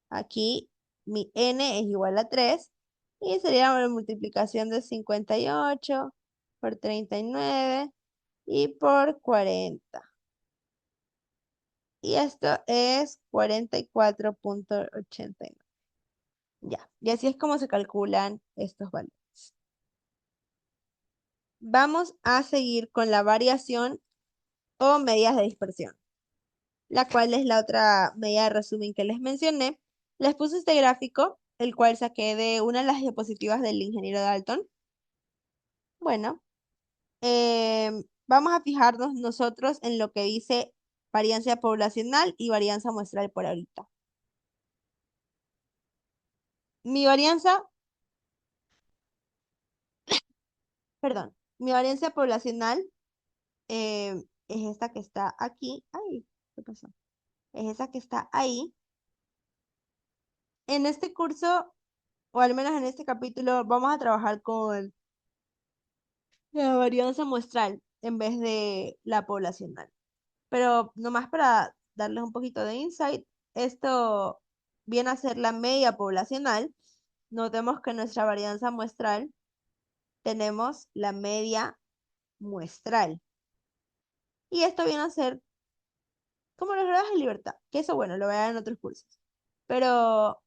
Aquí mi n es igual a 3 y sería una multiplicación de 58 por 39 y por 40. Y esto es 44,89. Ya, y así es como se calculan estos valores. Vamos a seguir con la variación o medidas de dispersión, la cual es la otra medida de resumen que les mencioné. Les puse este gráfico, el cual saqué de una de las diapositivas del ingeniero Dalton. Bueno, vamos a fijarnos nosotros en lo que dice varianza poblacional y varianza muestral por ahorita. Mi varianza, mi varianza poblacional es esta que está aquí. Ay, ¿qué pasó? Es esa que está ahí. En este curso, o al menos en este capítulo, vamos a trabajar con la varianza muestral en vez de la poblacional. Pero nomás para darles un poquito de insight, esto viene a ser la media poblacional. Notemos que en nuestra varianza muestral tenemos la media muestral. Y esto viene a ser como los grados de libertad, que eso, bueno, lo voy a dar en otros cursos. Pero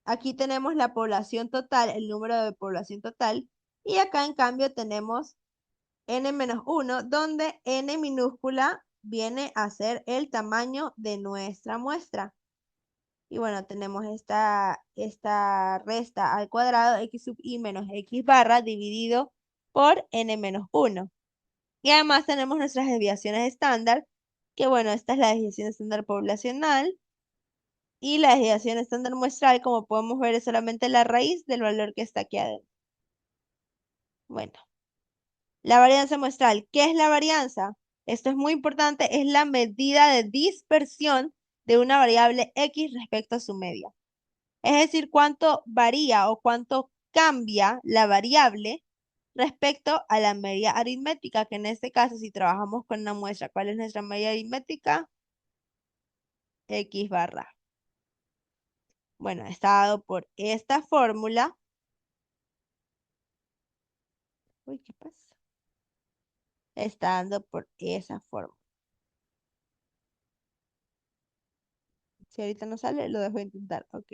aquí tenemos la población total, el número de población total, y acá en cambio tenemos n-1, donde n minúscula viene a ser el tamaño de nuestra muestra. Y bueno, tenemos esta resta al cuadrado, x sub i menos x barra dividido por n-1. Y además tenemos nuestras desviaciones estándar, que bueno, esta es la desviación estándar poblacional. Y la desviación estándar muestral, como podemos ver, es solamente la raíz del valor que está aquí adentro. Bueno, la varianza muestral. ¿Qué es la varianza? Esto es muy importante, es la medida de dispersión de una variable X respecto a su media. Es decir, cuánto varía o cuánto cambia la variable respecto a la media aritmética, que en este caso, si trabajamos con una muestra, ¿cuál es nuestra media aritmética? X barra. Bueno, está dado por esta fórmula. Uy, ¿qué pasa? Está dando por esa fórmula. Si ahorita no sale, lo dejo de intentar. Ok,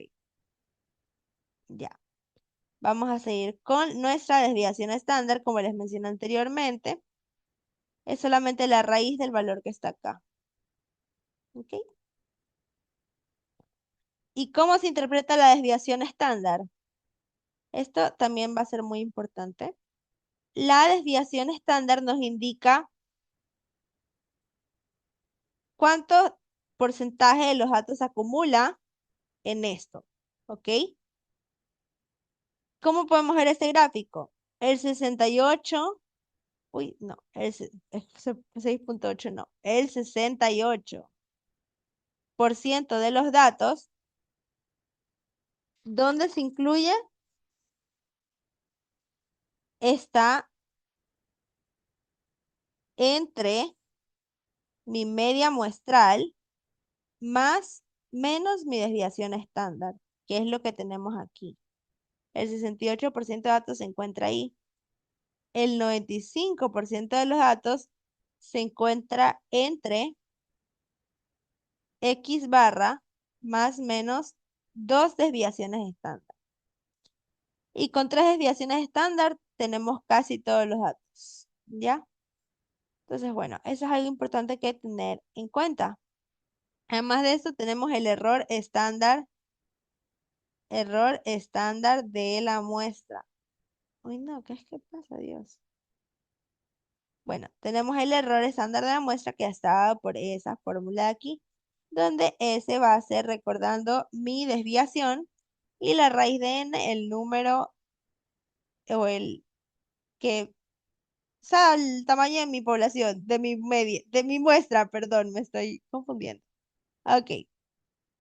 ya. Vamos a seguir con nuestra desviación estándar, como les mencioné anteriormente. Es solamente la raíz del valor que está acá. ¿Ok? ¿Y cómo se interpreta la desviación estándar? Esto también va a ser muy importante. La desviación estándar nos indica cuánto porcentaje de los datos se acumula en esto. ¿Ok? ¿Cómo podemos ver este gráfico? El 68, uy, no, el 6.8 no, el 68% de los datos, donde se incluye, está entre mi media muestral más menos mi desviación estándar, que es lo que tenemos aquí. El 68% de datos se encuentra ahí. El 95% de los datos se encuentra entre X barra más menos dos desviaciones estándar. Y con tres desviaciones estándar tenemos casi todos los datos, ¿ya? Entonces, bueno, eso es algo importante que tener en cuenta. Además de eso, tenemos el error estándar de la muestra. Uy, no, ¿qué es que pasa, Dios? Bueno, tenemos el error estándar de la muestra que está dado por esa fórmula de aquí, donde S va a ser recordando mi desviación y la raíz de n, el número o el que, o sea, el tamaño de mi población, de mi media, de mi muestra, perdón, me estoy confundiendo. Ok,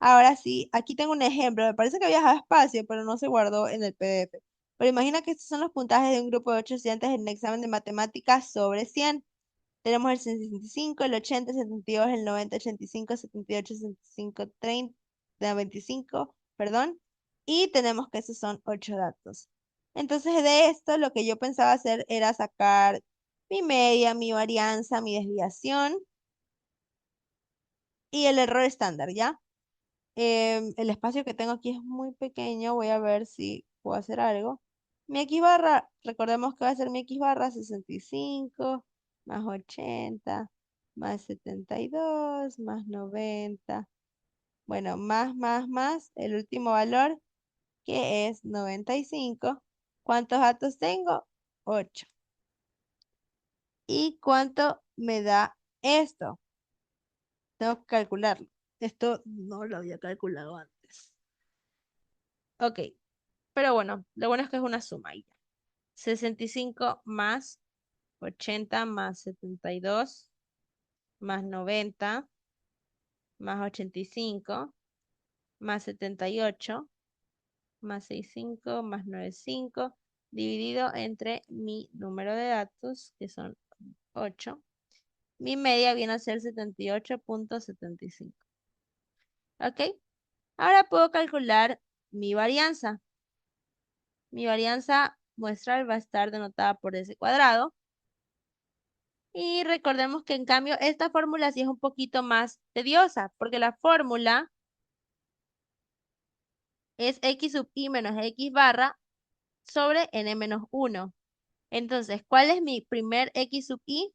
ahora sí, aquí tengo un ejemplo. Me parece que viajaba espacio, pero no se guardó en el PDF. Pero imagina que estos son los puntajes de un grupo de 8 estudiantes en un examen de matemáticas sobre 100. Tenemos el 65, el 80, el 72, el 90, 85, 78, 65, 30, 95, perdón. Y tenemos que esos son 8 datos. Entonces de esto lo que yo pensaba hacer era sacar mi media, mi varianza, mi desviación y el error estándar, ¿ya? El espacio que tengo aquí es muy pequeño, voy a ver si puedo hacer algo. Mi X barra, recordemos que va a ser mi X barra 65 más 80 más 72 más 90. Bueno, más, el último valor que es 95. ¿Cuántos datos tengo? 8. ¿Y cuánto me da esto? Tengo que calcularlo. Esto no lo había calculado antes. Ok. Pero bueno, lo bueno es que es una suma ahí. 65 más 80 más 72 más 90 más 85 más 78 más 65 más 95 dividido entre mi número de datos, que son 8. Mi media viene a ser 78.75. ¿Ok? Ahora puedo calcular mi varianza. Mi varianza muestral va a estar denotada por ese cuadrado. Y recordemos que en cambio esta fórmula sí es un poquito más tediosa, porque la fórmula es x sub i menos x barra sobre n menos 1. Entonces, ¿cuál es mi primer x sub i?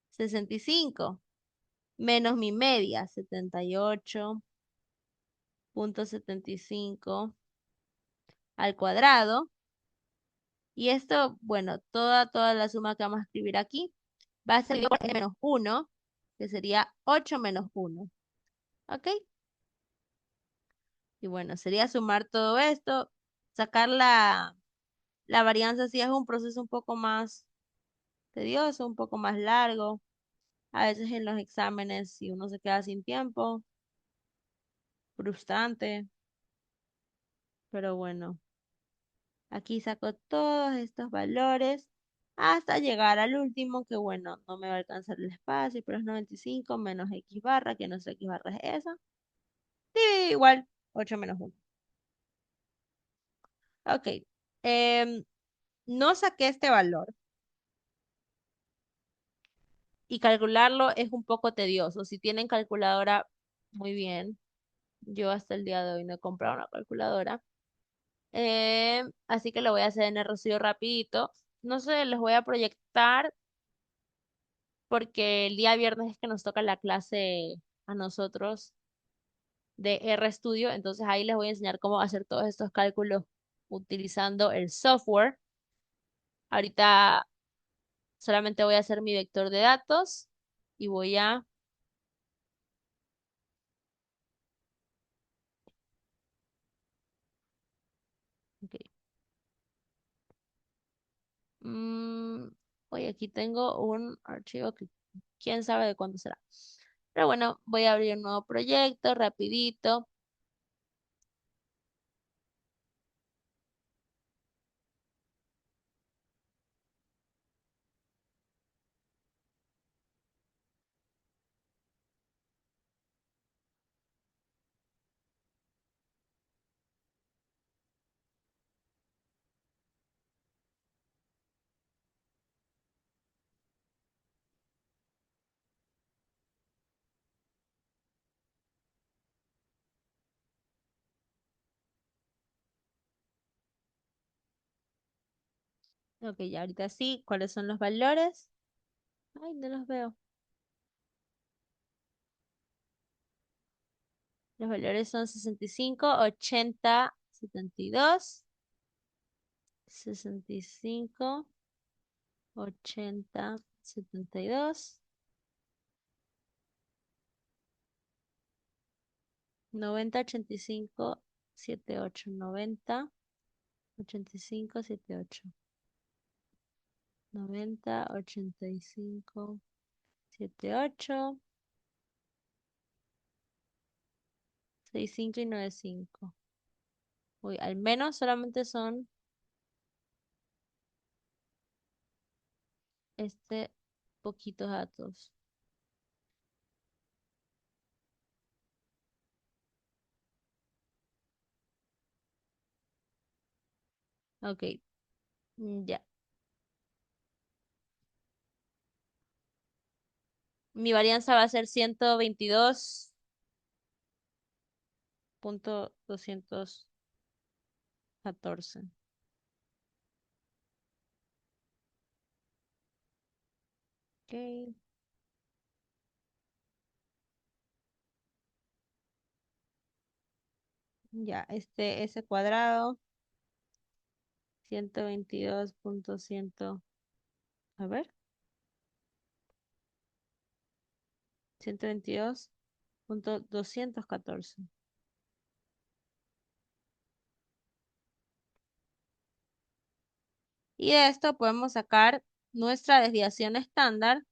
65 menos mi media, 78.75 al cuadrado. Y esto, bueno, toda la suma que vamos a escribir aquí va a ser por n menos 1, que sería 8 menos 1. ¿Ok? Y bueno, sería sumar todo esto, sacar La varianza sí es un proceso un poco más tedioso, un poco más largo. A veces en los exámenes, si uno se queda sin tiempo, frustrante, pero bueno, aquí saco todos estos valores hasta llegar al último, que bueno, no me va a alcanzar el espacio, pero es 95 menos x barra, que no sé x barra es esa. Sí, igual, 8 menos 1. Ok, em, no saqué este valor y calcularlo es un poco tedioso. Si tienen calculadora, muy bien. Yo hasta el día de hoy no he comprado una calculadora. Así que lo voy a hacer en el rocío rapidito. No sé, les voy a proyectar porque el día viernes es que nos toca la clase a nosotros de RStudio. Entonces ahí les voy a enseñar cómo hacer todos estos cálculos utilizando el software. Ahorita solamente voy a hacer mi vector de datos y voy a... ok. Mm, Oye, aquí tengo un archivo que quién sabe de cuándo será. Pero bueno, voy a abrir un nuevo proyecto rapidito. Ok, ya ahorita sí. ¿Cuáles son los valores? Ay, no los veo. Los valores son 65, 80, 72, 65, 80, 72, 90, 85, 78, 90, 85, 78, 90, 85, 78, 65 y 95. Uy, al menos solamente son poquitos datos. Ok, ya. Mi varianza va a ser 122.214. Ok, ya, ese cuadrado, 122.100, a ver, 122.214. Y de esto podemos sacar nuestra desviación estándar,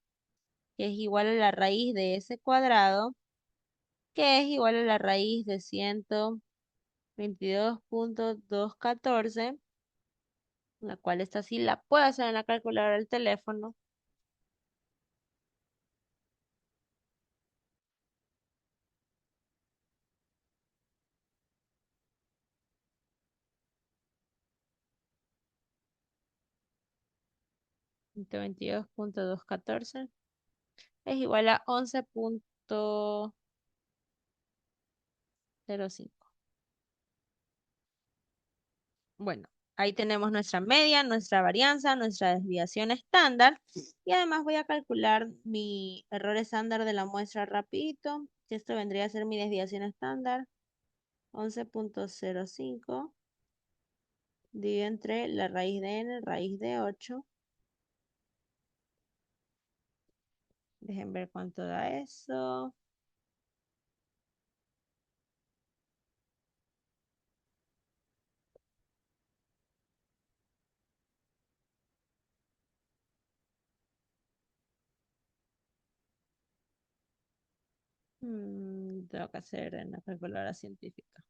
que es igual a la raíz de ese cuadrado, que es igual a la raíz de 122.214, la cual esta sí la puedo hacer en la calculadora del teléfono. 122.214 es igual a 11.05. Bueno, ahí tenemos nuestra media, nuestra varianza, nuestra desviación estándar. Y además voy a calcular mi error estándar de la muestra rapidito. Que esto vendría a ser mi desviación estándar. 11.05 dividido entre la raíz de n, raíz de 8. Dejen ver cuánto da eso. Tengo que hacer en la calculadora científica.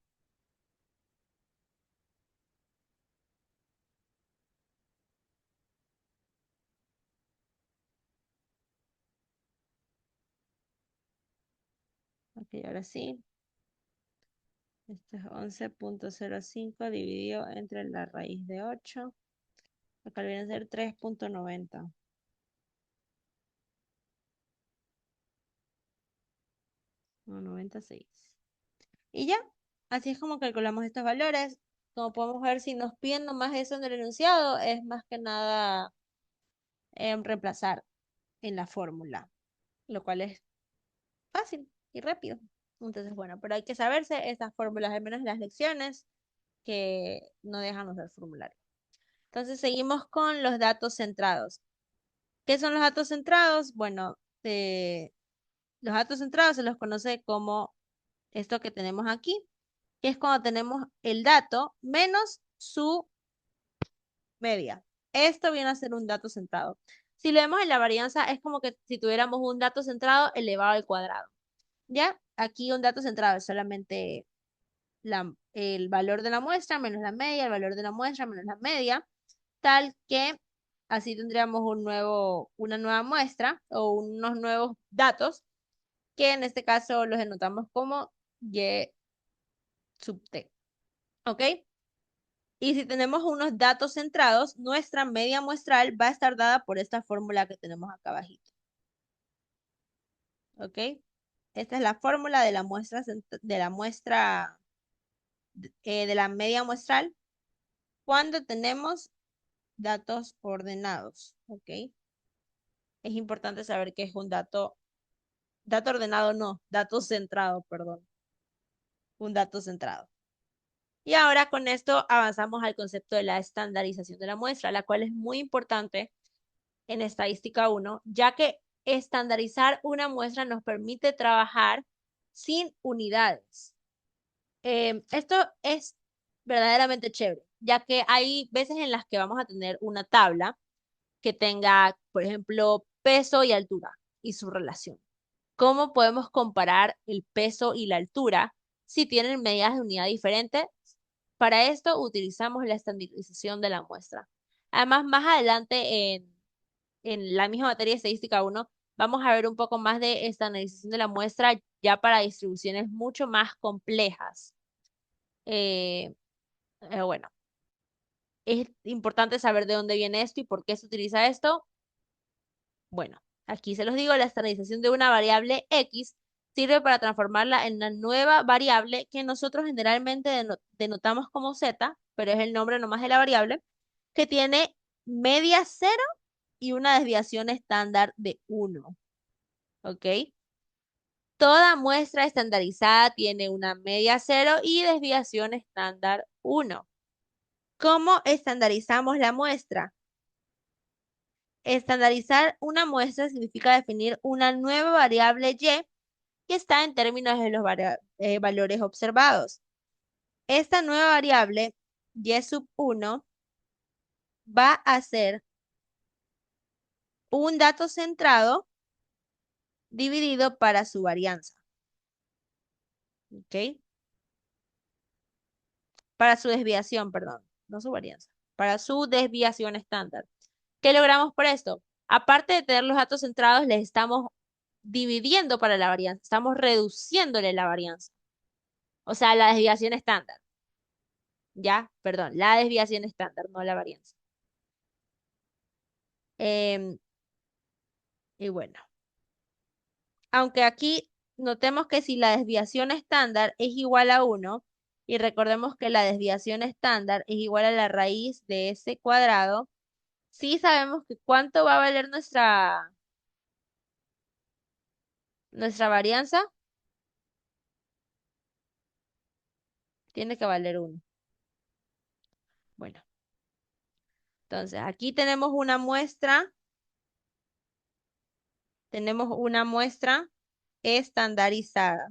Ok, ahora sí. Esto es 11,05 dividido entre la raíz de 8. Acá viene a ser 3,90. No, 96. Y ya, así es como calculamos estos valores. Como podemos ver, si nos piden nomás eso en el enunciado, es más que nada reemplazar en la fórmula, lo cual es fácil y rápido. Entonces, bueno, pero hay que saberse estas fórmulas, al menos en las lecciones, que no dejan usar formulario. Entonces, seguimos con los datos centrados. ¿Qué son los datos centrados? Bueno, los datos centrados se los conoce como esto que tenemos aquí, que es cuando tenemos el dato menos su media. Esto viene a ser un dato centrado. Si lo vemos en la varianza, es como que si tuviéramos un dato centrado elevado al cuadrado. ¿Ya? Aquí un dato centrado es solamente el valor de la muestra menos la media, el valor de la muestra menos la media, tal que así tendríamos una nueva muestra o unos nuevos datos, que en este caso los denotamos como Y sub T. ¿Ok? Y si tenemos unos datos centrados, nuestra media muestral va a estar dada por esta fórmula que tenemos acá abajito. ¿Ok? Esta es la fórmula de la muestra, de la media muestral cuando tenemos datos ordenados. ¿Ok? Es importante saber qué es un dato ordenado no, dato centrado, perdón, un dato centrado. Y ahora con esto avanzamos al concepto de la estandarización de la muestra, la cual es muy importante en estadística 1, ya que estandarizar una muestra nos permite trabajar sin unidades. Esto es verdaderamente chévere, ya que hay veces en las que vamos a tener una tabla que tenga, por ejemplo, peso y altura y su relación. ¿Cómo podemos comparar el peso y la altura si tienen medidas de unidad diferentes? Para esto utilizamos la estandarización de la muestra. Además, más adelante en la misma materia de estadística 1, vamos a ver un poco más de estandarización de la muestra ya para distribuciones mucho más complejas. Eh, bueno, es importante saber de dónde viene esto y por qué se utiliza esto. Bueno, aquí se los digo, la estandarización de una variable X sirve para transformarla en una nueva variable que nosotros generalmente denotamos como Z, pero es el nombre nomás de la variable, que tiene media cero y una desviación estándar de 1. ¿Ok? Toda muestra estandarizada tiene una media cero y desviación estándar 1. ¿Cómo estandarizamos la muestra? Estandarizar una muestra significa definir una nueva variable Y que está en términos de los valores observados. Esta nueva variable Y sub 1 va a ser un dato centrado dividido para su varianza. ¿Ok? Para su desviación, perdón, no su varianza, para su desviación estándar. ¿Qué logramos por esto? Aparte de tener los datos centrados, les estamos dividiendo para la varianza, estamos reduciéndole la varianza, o sea, la desviación estándar. Ya, perdón, la desviación estándar, no la varianza. Em, y bueno, aunque aquí notemos que si la desviación estándar es igual a 1, y recordemos que la desviación estándar es igual a la raíz de ese cuadrado, sí sabemos que cuánto va a valer nuestra varianza, tiene que valer 1. Bueno, entonces aquí tenemos una muestra estandarizada.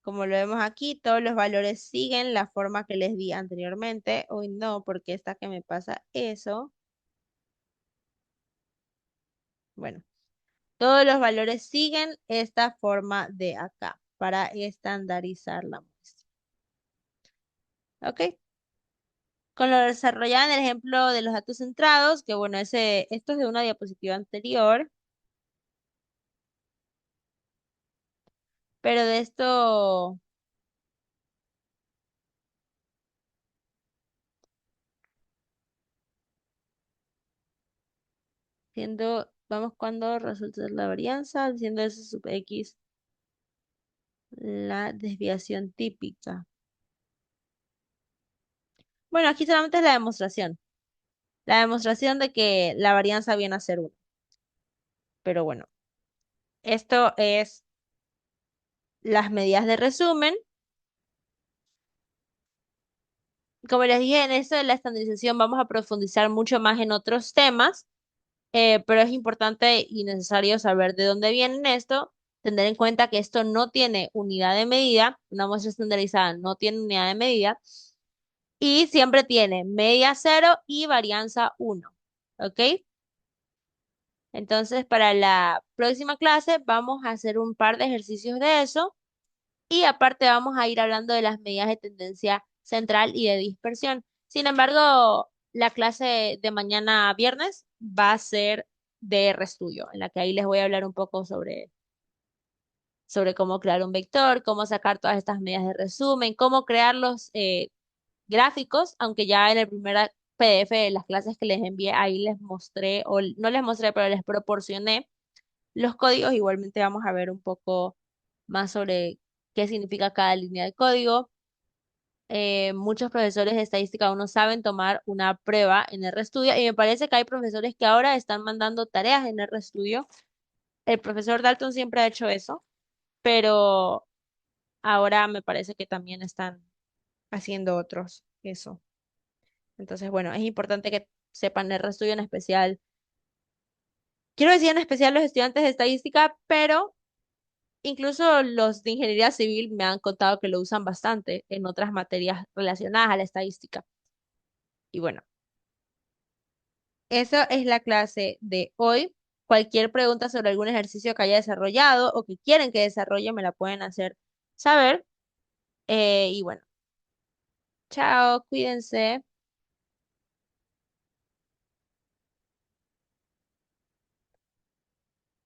Como lo vemos aquí, todos los valores siguen la forma que les di anteriormente. Hoy no, porque esta que me pasa eso. Bueno. Todos los valores siguen esta forma de acá para estandarizar la muestra. ¿Ok? Con lo desarrollado en el ejemplo de los datos centrados, que bueno, esto es de una diapositiva anterior, pero de esto, vamos cuando resulta ser la varianza, diciendo S sub X, la desviación típica. Bueno, aquí solamente es la demostración. La demostración de que la varianza viene a ser 1. Pero bueno, esto es las medidas de resumen. Como les dije, en esto de la estandarización vamos a profundizar mucho más en otros temas, pero es importante y necesario saber de dónde viene esto, tener en cuenta que esto no tiene unidad de medida, una muestra estandarizada no tiene unidad de medida y siempre tiene media 0 y varianza 1. ¿Ok? Entonces, para la próxima clase vamos a hacer un par de ejercicios de eso y aparte vamos a ir hablando de las medidas de tendencia central y de dispersión. Sin embargo, la clase de mañana viernes va a ser de RStudio, en la que ahí les voy a hablar un poco sobre cómo crear un vector, cómo sacar todas estas medidas de resumen, cómo crear los gráficos, aunque ya en el primer PDF de las clases que les envié, ahí les mostré, o no les mostré, pero les proporcioné los códigos. Igualmente vamos a ver un poco más sobre qué significa cada línea de código. Muchos profesores de estadística aún no saben tomar una prueba en RStudio y me parece que hay profesores que ahora están mandando tareas en RStudio. El profesor Dalton siempre ha hecho eso, pero ahora me parece que también están haciendo otros eso. Entonces, bueno, es importante que sepan RStudio en especial. Quiero decir en especial los estudiantes de estadística, pero incluso los de ingeniería civil me han contado que lo usan bastante en otras materias relacionadas a la estadística. Y bueno, eso es la clase de hoy. Cualquier pregunta sobre algún ejercicio que haya desarrollado o que quieren que desarrolle me la pueden hacer saber. Y bueno, chao, cuídense.